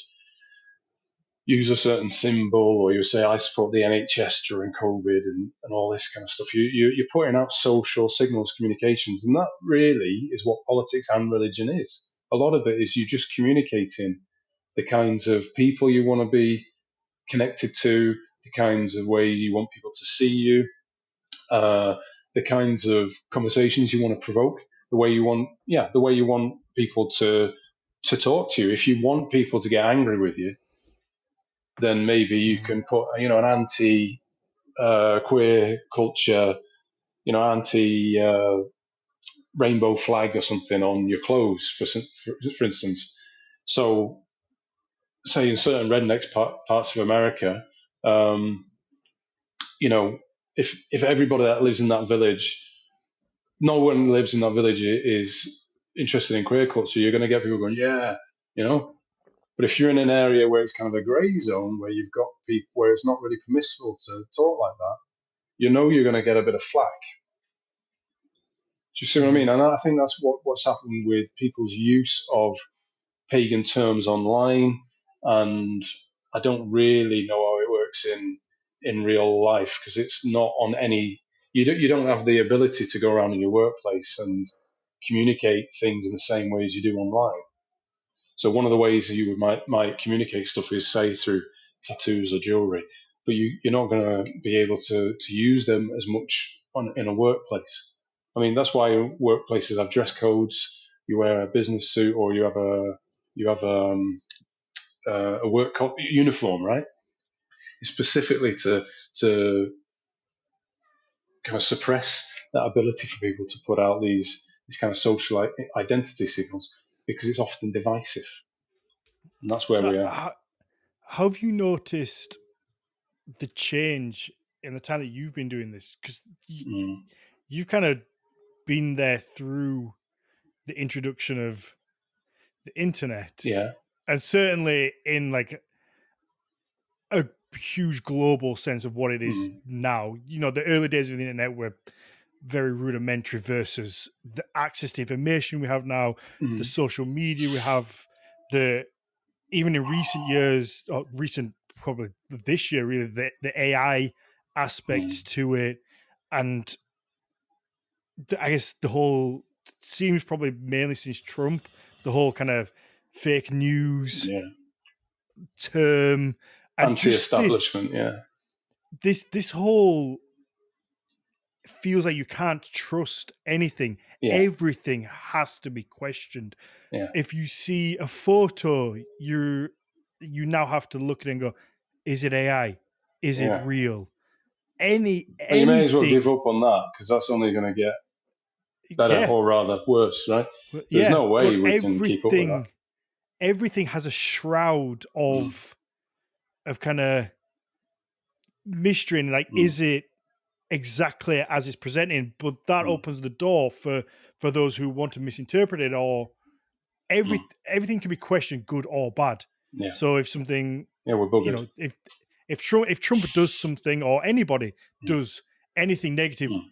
use a certain symbol or you say I support the NHS during COVID and all this kind of stuff. You're putting out social signals, communications, and that really is what politics and religion is. A lot of it is you just communicating the kinds of people you want to be connected to, the kinds of way you want people to see you, uh, the kinds of conversations you want to provoke, the way you want people to talk to you. If you want people to get angry with you, then maybe you Mhm. can put an anti queer culture, anti rainbow flag or something on your clothes, for instance. So, say in certain redneck parts of America, um, you know, if everybody that lives in that village, no one lives in that village is interested in queer culture, you're going to get people going, yeah, you know. But if you're in an area where it's kind of a grey zone, where you've got people where it's not really permissible to talk like that, you're going to get a bit of flack. Do you see what I mean? Mhm. And I think that's what's happened with people's use of pagan terms online. And I don't really know how it works in real life because it's not on any. You don't have the ability to go around in your workplace and communicate things in the same way as you do online. So one of the ways that you might communicate stuff is say through tattoos or jewelry, but you're not going to be able to use them as much in a workplace. I mean, that's why workplaces have dress codes. You wear a business suit or you have a work uniform, right? It's specifically to kind of suppress that ability for people to put out these kind of social identity signals because it's often divisive, and that's where So, we are. have you noticed the change in the time that you've been doing this? Because Mm. you've kind of been there through the introduction of the internet, Yeah. and certainly in like a huge global sense of what it is Mm. now. The early days of the internet were very rudimentary versus the access to information we have now, the Mm. social media we have, the even in recent years, or recent probably this year, really the AI aspect Mm. to it, and I guess the whole seems probably mainly since Trump, the whole kind of fake news Yeah. term, and just Anti-establishment. Yeah. this whole feels like you can't trust anything. Yeah. Everything has to be questioned. Yeah. If you see a photo, you now have to look at it and go, is it AI? Is it Yeah. real? But you may as well give Anything. up on that, because that's only going to get better, Yeah. or rather worse, right? There's Yeah. no But way we can keep up with that. everything has a shroud Mm. of kind of mystery, and like, Mm. is it exactly as it's presenting? But that Mm. opens the door for those who want to misinterpret it, or Mm. everything can be questioned, good or bad. Yeah. So if something, Yeah, we're you buggered. know, if Trump does something, or anybody Mm. does anything negative, Mm.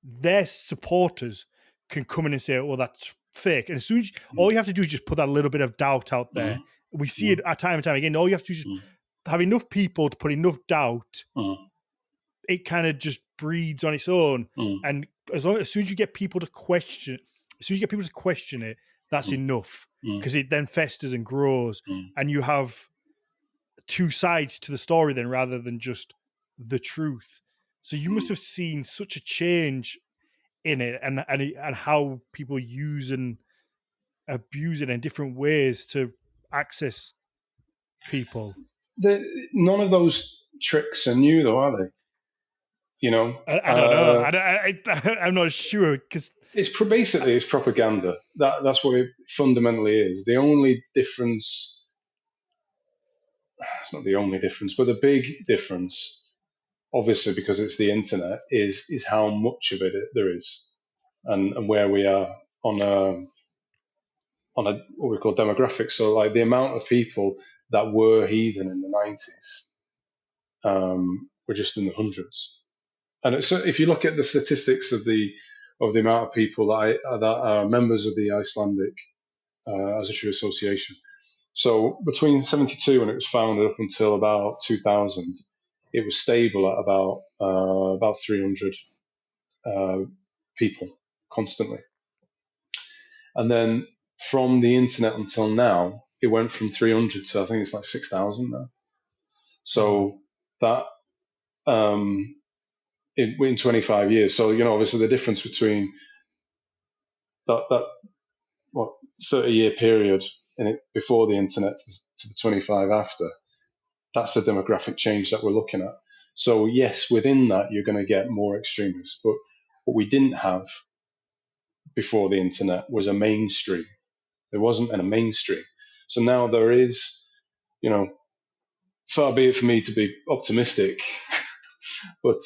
their supporters can come in and say, "Well, that's fake." And as soon as all Mm. you have to do is just put that little bit of doubt out there. Mm. We see Mm. it time and time again. All you have to do is just Mm. have enough people to put enough doubt. Mm. It kind of just breeds on its own. Mm. And as soon as you get people to question, as soon as you get people to question it, that's Mm. enough, Mm. because it then festers and grows, Mm. and you have two sides to the story then, rather than just the truth. So you must Mm. have seen such a change in it, and how people use and abuse it in different ways to access people. None of those tricks are new, though, are they? You know, I don't know. I'm not sure, because basically it's propaganda. That's what it fundamentally is. The only difference, it's not the only difference, but the big difference, obviously because it's the internet, is how much of it there is, and where we are on a what we call demographics. So like the amount of people that were heathen in the 90s were just in the hundreds. And if you look at the statistics of the amount of people that are members of the Icelandic as a true association, so between 72 when it was founded up until about 2000, it was stable at about 300 people constantly. And then from the internet until now, it went from 300 to I think it's like 6,000 now. wow. So that in 25 years. So obviously the difference between that what 30-year period in it before the internet to the 25 after, that's the demographic change that we're looking at. So yes, within that you're going to get more extremists, but what we didn't have before the internet was a mainstream. There wasn't a mainstream. So now there is, far be it for me to be optimistic, but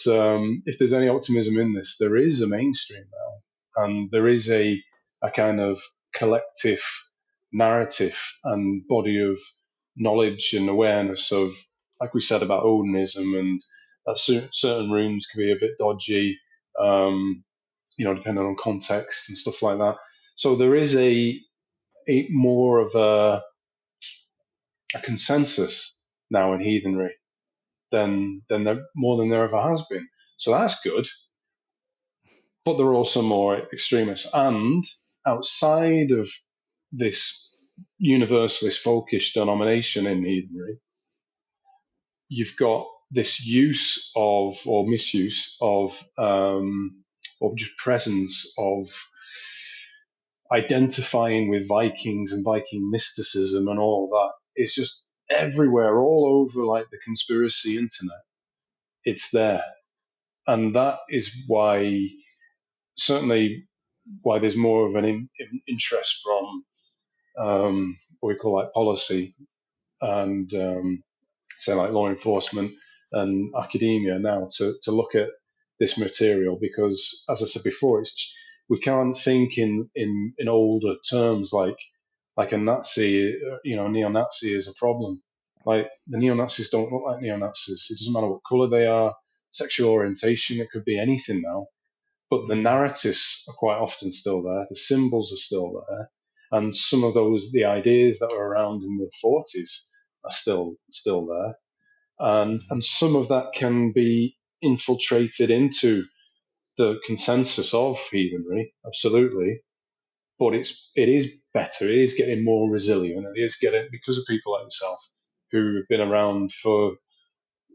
if there's any optimism in this, there is a mainstream now, and there is a kind of collective narrative and body of knowledge and awareness of, like we said about Odinism, and that certain runes can be a bit dodgy, depending on context and stuff like that. So there is a more of a consensus now in heathenry than there, more than there ever has been. So that's good. But there are also more extremists. And outside of this universalist folkish denomination in heathenry, you've got this use of, or misuse of, or just presence of identifying with Vikings and Viking mysticism and all of that. It's just everywhere, all over like the conspiracy internet. It's there. And that is why, certainly, why there's more of an interest from what we call like policy and say like law enforcement and academia now to look at this material, because as I said before, we can't think in older terms like a Nazi, neo-Nazi is a problem. Like the neo-Nazis don't look like neo-Nazis. It doesn't matter what color they are, sexual orientation, it could be anything now. but the narratives are quite often still there. The symbols are still there, and some of the ideas that were around in the 40s are still there, and some of that can be infiltrated into the consensus of heathenry, absolutely. But it is better. It is getting more resilient. It is getting, because of people like yourself who have been around for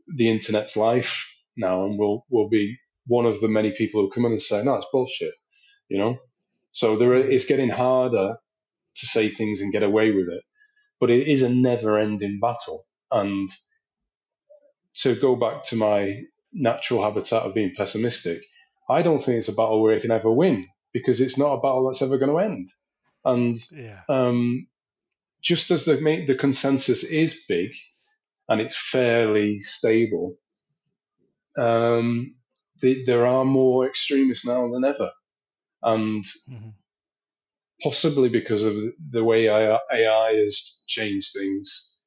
the internet's life now, and will be one of the many people who come in and say, "No, it's bullshit," you know. So it's getting harder to say things and get away with it, but it is a never-ending battle. And to go back to my natural habitat of being pessimistic, I don't think it's a battle where it can ever win, because it's not a battle that's ever going to end. And just as the consensus is big and it's fairly stable, there are more extremists now than ever. And possibly because of the way AI has changed things,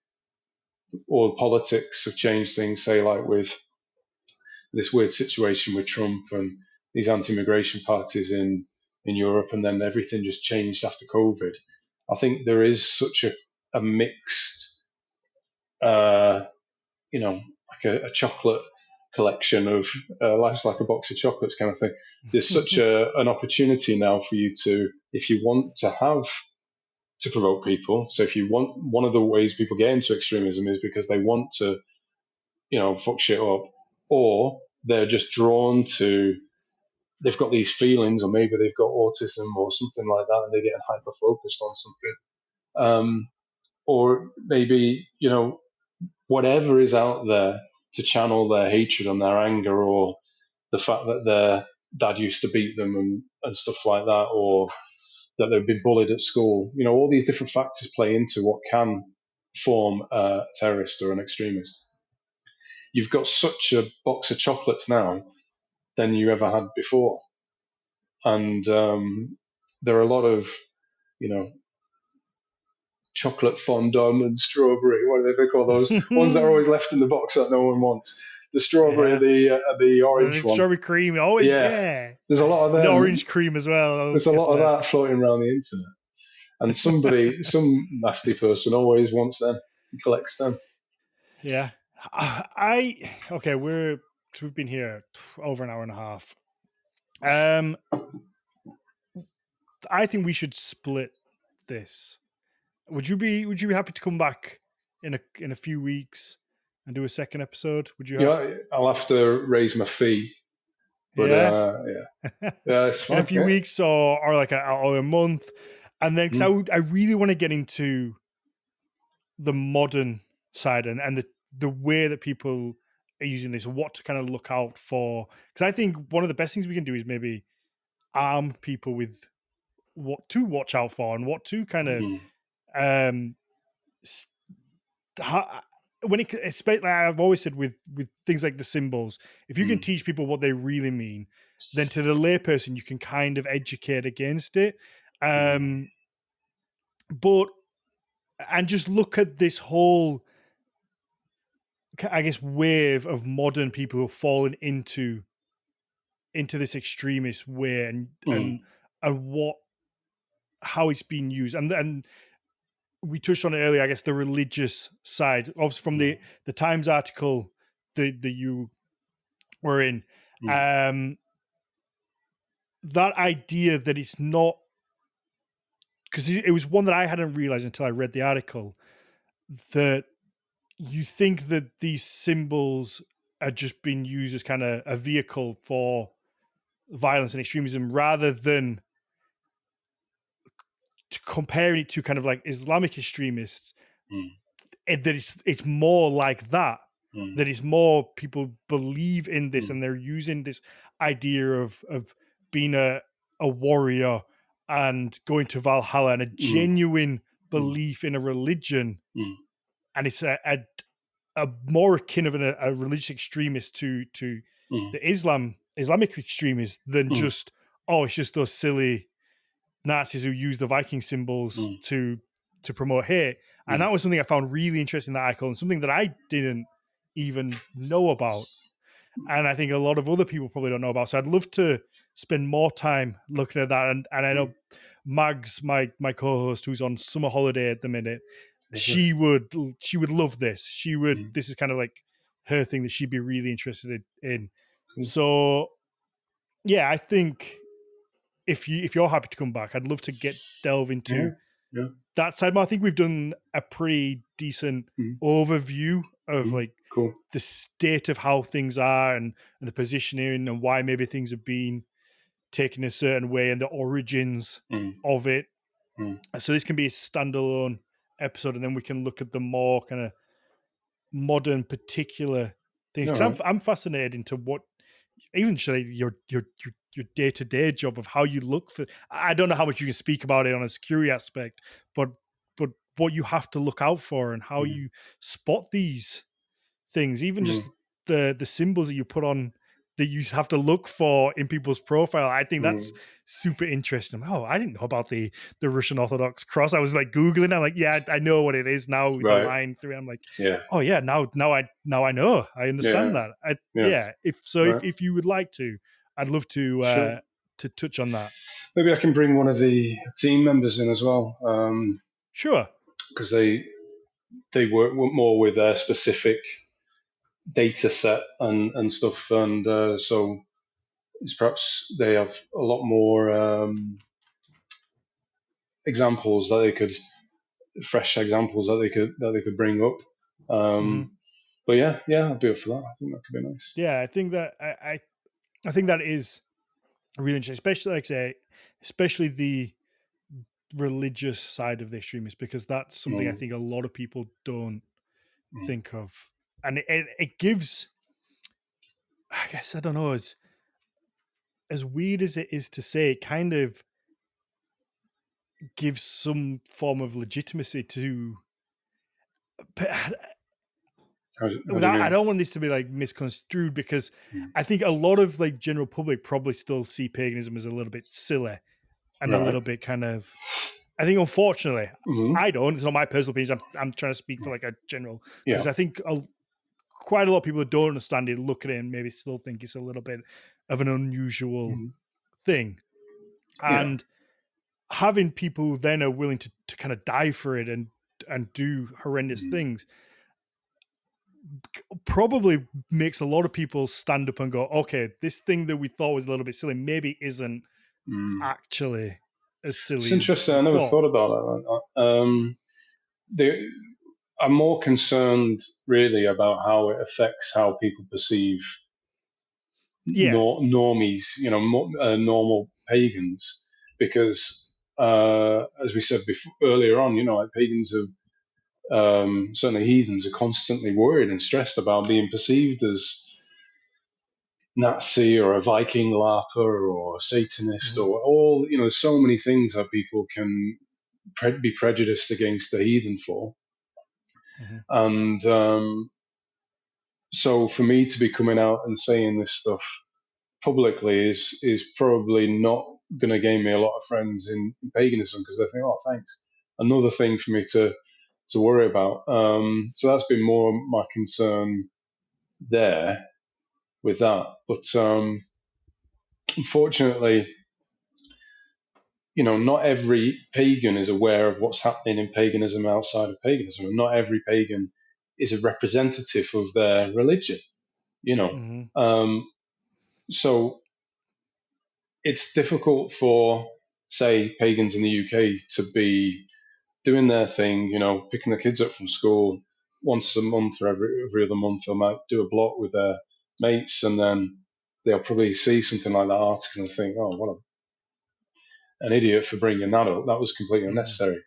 or politics have changed things, say, like with this weird situation with Trump and these anti-immigration parties in Europe, and then everything just changed after COVID. I think there is such a mixed, like a chocolate collection of life's like a box of chocolates kind of thing. There's such an opportunity now for you to, if you want to provoke people. So if you want, one of the ways people get into extremism is because they want to, fuck shit up, or they're just drawn to, they've got these feelings, or maybe they've got autism or something like that, and they're getting hyper focused on something. Or maybe, whatever is out there to channel their hatred and their anger, or the fact that their dad used to beat them and stuff like that, or that they've been bullied at school. All these different factors play into what can form a terrorist or an extremist. You've got such a box of chocolates now than you ever had before. And there are a lot of, chocolate fondant and strawberry. What do they call those ones that are always left in the box that no one wants? The strawberry, the orange one, strawberry cream. Always, yeah. There's a lot of them. The orange cream as well. There's a lot of that floating around the internet, and some nasty person always wants them and collects them. Yeah, we've been here over an hour and a half. I think we should split this. Would you be happy to come back in a few weeks and do a second episode? Would you? I'll have to raise my fee. But it's fine. In a few weeks or like a month, and then because I really want to get into the modern side and the way that people are using this, what to kind of look out for. Because I think one of the best things we can do is maybe arm people with what to watch out for and what to kind of when it, especially, I've always said with things like the symbols, if you can teach people what they really mean, then to the layperson you can kind of educate against it. But just look at this whole, I guess, wave of modern people who have fallen into this extremist way, and how it's being used, and we touched on it earlier, I guess, the religious side, obviously from the Times article that you were in, that idea that it's not, because it was one that I hadn't realized until I read the article, that you think that these symbols are just being used as kind of a vehicle for violence and extremism, rather than comparing it to kind of like Islamic extremists, that it's more like that, that it's more people believe in this and they're using this idea of being a warrior and going to Valhalla, and a genuine belief in a religion, and it's a more akin of a religious extremist to the Islamic extremists than just, it's just those silly Nazis who use the Viking symbols to promote hate. And that was something I found really interesting in that article, and something that I didn't even know about, and I think a lot of other people probably don't know about. So I'd love to spend more time looking at that. And I know Mags, my co-host, who's on summer holiday at the minute, Lovely. she would love this. She would. Mm. This is kind of like her thing that she'd be really interested in. Cool. So yeah, I think if you're happy to come back, I'd love to delve Yeah. into Yeah. that side more. I think we've done a pretty decent Mm. overview of Mm. like Cool. the state of how things are and the positioning and why maybe things have been taken a certain way and the origins Mm. of it. Mm. So this can be a standalone episode, and then we can look at the more kind of modern particular things. All Because right. I'm fascinated into what even your day-to-day job of how you look for. I don't know how much you can speak about it on a security aspect, but but what you have to look out for and how Mm. you spot these things, even Mm. just the symbols that you put on that you have to look for in people's profile. I think Mm. that's super interesting. Oh, I didn't know about the Russian Orthodox cross. I was like Googling. I'm like, yeah, I know what it is now with the Right. line through. I'm like, Yeah. oh yeah, now I know. I understand Yeah. that. Yeah. Yeah. Right. If you would like to, I'd love Sure. to touch on that. Maybe I can bring one of the team members in as well, Sure. because they work more with their specific data set and stuff, and so it's perhaps they have a lot more examples that they could fresh examples that they could bring up. Hmm. But yeah, I'd be up for that. I think that could be nice. Yeah, I think that I think that is really interesting, especially like I say, especially the religious side of the extremists, because that's something I Mm. think a lot of people don't Mm. think of, and it gives. I guess I don't know. As weird as it is to say, it kind of gives some form of legitimacy to. But How do you without, I mean? don't want this to be like misconstrued because Mm. I think a lot of like general public probably still see paganism as a little bit silly and a Right. little bit kind of. I think unfortunately, Mm-hmm. I don't. It's not my personal opinions. I'm trying to speak for like a general because Yeah. I think quite a lot of people that don't understand it look at it and maybe still think it's a little bit of an unusual Mm-hmm. thing. Yeah. And having people then are willing to kind of die for it and do horrendous Mm. things probably makes a lot of people stand up and go, okay, this thing that we thought was a little bit silly maybe isn't Mm. actually as It's silly as interesting. we I never thought. thought about it like that. I'm more concerned really about how it affects how people perceive Yeah. normies, normal pagans, because as we said before, earlier on, like pagans are certainly heathens are constantly worried and stressed about being perceived as Nazi or a Viking larper or a Satanist Mm-hmm. or all, there's so many things that people can be prejudiced against the heathen for. Mm-hmm. And so for me to be coming out and saying this stuff publicly is probably not going to gain me a lot of friends in paganism, because they think, oh, thanks. Another thing for me to worry about. So that's been more my concern there with that. But unfortunately, not every pagan is aware of what's happening in paganism outside of paganism, and not every pagan is a representative of their religion. You know, Mm-hmm. um, so it's difficult for, say, pagans in the UK to be doing their thing. Picking the kids up from school once a month or every other month. They might do a block with their mates, and then they'll probably see something like that article and think, "Oh, what an idiot for bringing that up. That was completely Mm-hmm. unnecessary."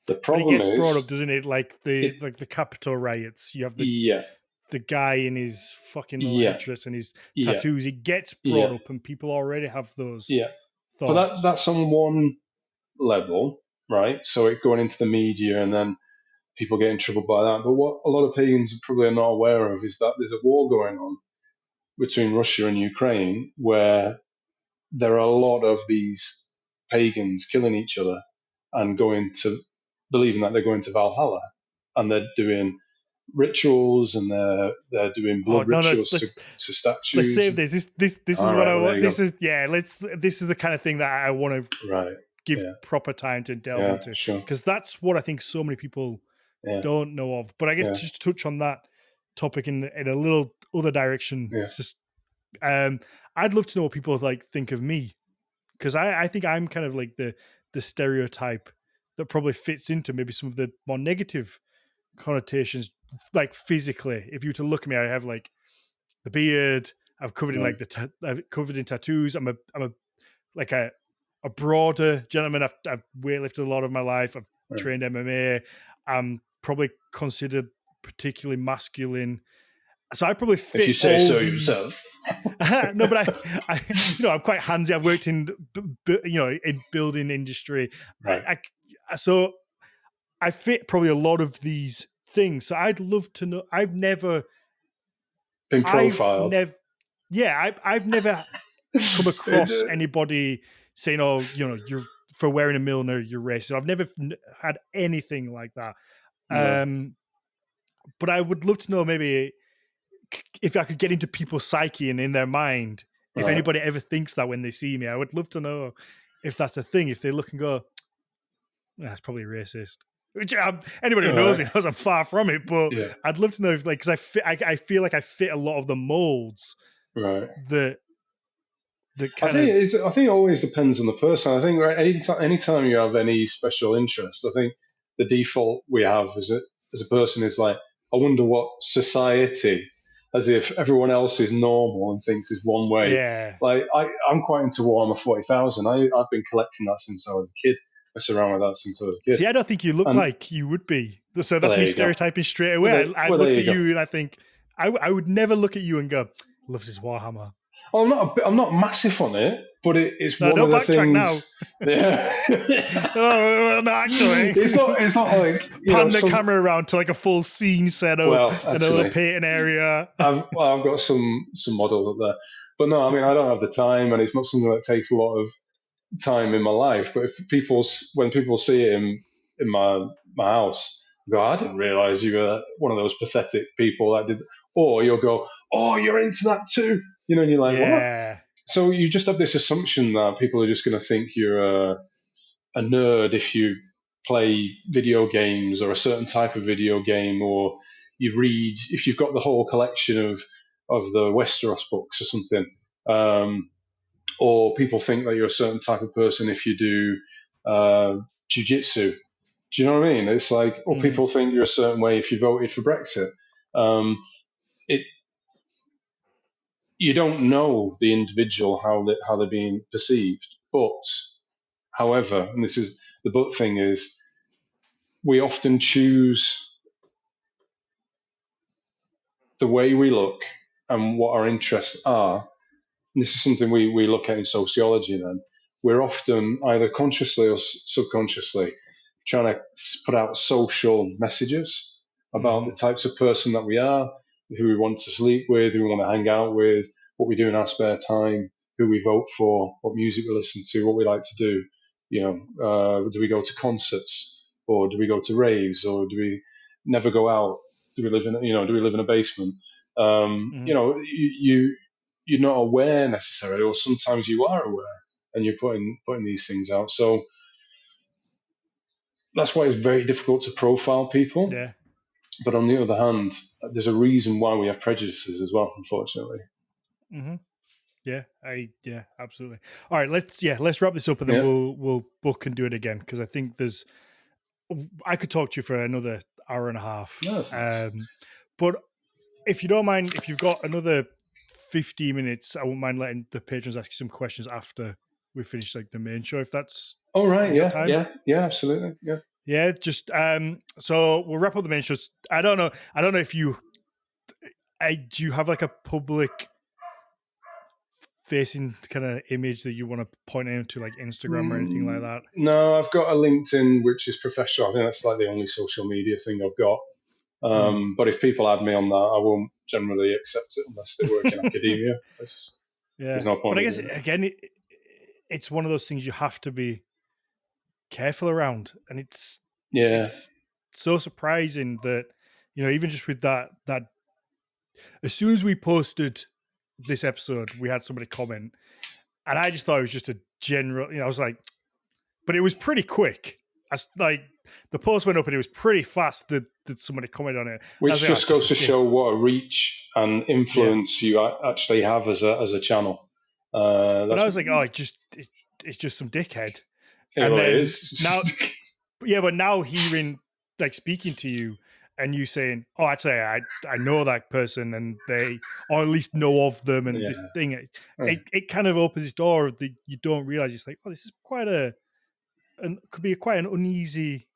The But it problem gets brought up, is, doesn't it? Like it, the Capitol riots. You have yeah, the guy in his fucking little yeah, headdress and his yeah, tattoos. It gets brought yeah, up, and people already have those yeah. But thoughts. that's on one level, right? So it going into the media and then people get in trouble by that. But what a lot of pagans probably are not aware of is that there's a war going on between Russia and Ukraine, where there are a lot of these pagans killing each other and going to believing that they're going to Valhalla, and they're doing rituals, and they're doing Oh blood no, rituals to let's statues. save this. This is All what right, I well, there want. you go. This is the kind of thing that I want to Right, give yeah, proper time to delve yeah, into, sure, because that's what I think so many people yeah, don't know of. But I guess yeah, just to touch on that topic in a little other direction, yeah, it's just I'd love to know what people like think of me, because I think I'm kind of like the stereotype that probably fits into maybe some of the more negative connotations, like physically. If you were to look at me, I have like the beard. I'm covered in right. like I'm covered in tattoos. I'm a like a broader gentleman. I've weightlifted a lot of my life. I've Right. trained MMA. I'm probably considered particularly masculine. So I probably If you fit say all so these. yourself. No, but I'm quite handsy. I've worked in, in building industry. Right. So I fit probably a lot of these things. So I'd love to know. Been I've profiled. never, yeah, I've never come across anybody saying, "Oh, you're for wearing a Milner, you're racist." I've never had anything like that. No. But I would love to know maybe if I could get into people's psyche and in their mind, if Right. anybody ever thinks that when they see me. I would love to know if that's a thing. If they look and go, "That's probably racist." Which anybody who knows Right. me knows I'm far from it. But Yeah. I'd love to know if, like, because I feel like I fit a lot of the molds Right. that kind of. I think it always depends on the person. I think anytime you have any special interest, I think the default we have as a person is like, I wonder what society, as if everyone else is normal and thinks is one way. Yeah. Like I'm quite into Warhammer 40,000. I've been collecting that since I was a kid. I surround with that since I was a kid. See, I don't think you look And like you would be. So well, that's there me you go. stereotyping straight away. I Well, there look you at go. you and I think I would never look at you and go, "Loves his Warhammer." Well, I'm not massive on it, but it's No, one of don't the backtrack now. things. Yeah. Oh, no, actually, It's not like pan the some. camera around to like a full scene setup Well, and a little actually, painting area. I've got some models up there, but no, I mean I don't have the time, and it's not something that takes a lot of time in my life. But when people see it in my house, go, I didn't realize you were one of those pathetic people that did. Or you'll go, oh, you're into that too, and you're like, what? Yeah. So you just have this assumption that people are just going to think you're a nerd if you play video games or a certain type of video game, or you read if you've got the whole collection of the Westeros books or something. Or people think that you're a certain type of person if you do jiu-jitsu. Do you know what I mean? It's like, or Mm, people think you're a certain way if you voted for Brexit. Um, it You don't know the individual how they're being perceived, but however, and this is the but thing is, we often choose the way we look and what our interests are. And this is something we look at in sociology then. We're often either consciously or subconsciously trying to put out social messages about the mm-hmm, types of person that we are, who we want to sleep with, who we want to hang out with, what we do in our spare time, who we vote for, what music we listen to, what we like to do. Do we go to concerts, or do we go to raves, or do we never go out? Do we live in a basement? mm-hmm. You're not aware necessarily, or sometimes you are aware, and you're putting these things out. So that's why it's very difficult to profile people. Yeah. But on the other hand, there's a reason why we have prejudices as well, unfortunately. Mm-hmm. Yeah, absolutely. All right, let's wrap this up and then Yeah, we'll book and do it again, because I think I could talk to you for another hour and a half. no, that's nice. But if you don't mind, if you've got another 15 minutes, I won't mind letting the patrons ask you some questions after we finish like the main show, if that's All if right, you got yeah, time. yeah, yeah, absolutely, yeah. Yeah, just so we'll wrap up the main shows. I don't know if do you have like a public facing kind of image that you want to point out to, like Instagram or anything like that? No, I've got a LinkedIn, which is professional. I think that's like the only social media thing I've got. Hmm. But if people add me on that, I won't generally accept it unless they work in academia. There's Yeah, no but point I in guess doing it. again, it's one of those things you have to be careful around, and Yeah, it's so surprising that even just with that as soon as we posted this episode, we had somebody comment, and I just thought it was just a general, I was like, but it was pretty quick. Like the post went up and it was pretty fast that somebody commented on it. Which like, just goes to show what a reach and influence you actually have as a channel. But I was like, it's just some dickhead. And it then is. now, but now hearing, like, speaking to you and you saying, oh, actually, I know that person and they, or at least know of them and this thing, it kind of opens this door that you don't realize. It's like, oh, this is could be quite an uneasy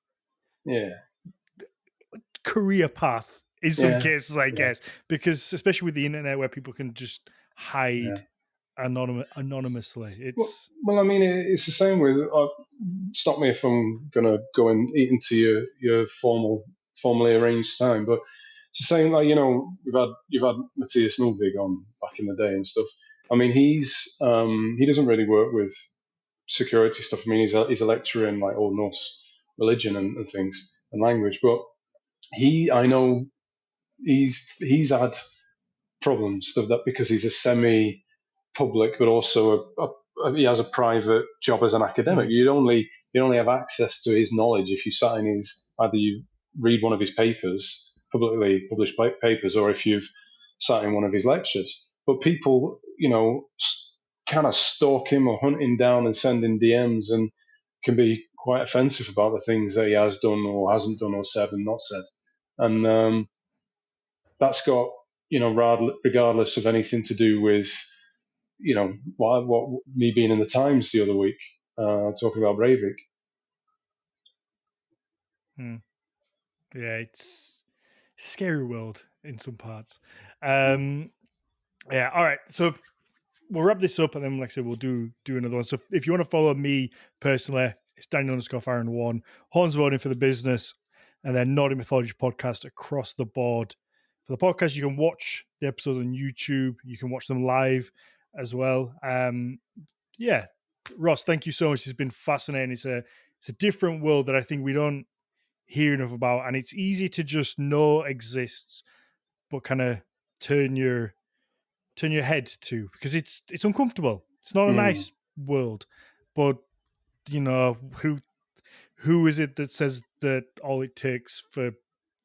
career path in some cases, I guess, because especially with the internet where people can just hide anonymously. It's well, I mean, it's the same with. Stop me if I'm going to go and eat into your formally arranged time, but it's the same. Like, you've had Matthias Nulvig on back in the day and stuff. I mean, he doesn't really work with security stuff. I mean, he's a lecturer in like Old Norse religion and things and language, but I know he's had problems that because he's a semi-public, but also he has a private job as an academic. You only have access to his knowledge if you sat in either you read one of his papers, publicly published papers, or if you've sat in one of his lectures. But people, kind of stalk him or hunt him down and send him DMs and can be quite offensive about the things that he has done or hasn't done or said and not said. And that's got, regardless of anything to do with, what me being in the Times the other week, talking about Breivik. Yeah, it's a scary world in some parts. Yeah, all right. So we'll wrap this up, and then, like I said, we'll do another one. So if you want to follow me personally, it's Daniel_Farron1, Horns Voting for the Business, and then Nordic Mythology podcast across the board. For the podcast, you can watch the episodes on YouTube. You can watch them live as well. Yeah, Ross, thank you so much. It's been fascinating. It's a different world that I think we don't hear enough about, and it's easy to just know exists, but kind of turn your head to, because it's uncomfortable. It's not a nice world, but who is it that says that all it takes for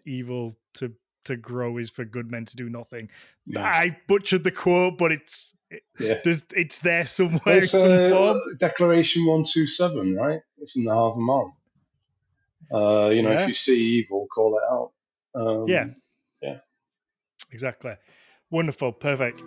evil to grow is for good men to do nothing? I butchered the quote, but it's there somewhere. It's Declaration 127, right? It's in the Harvard Mom. If you see evil, call it out. Yeah, exactly. Wonderful, perfect.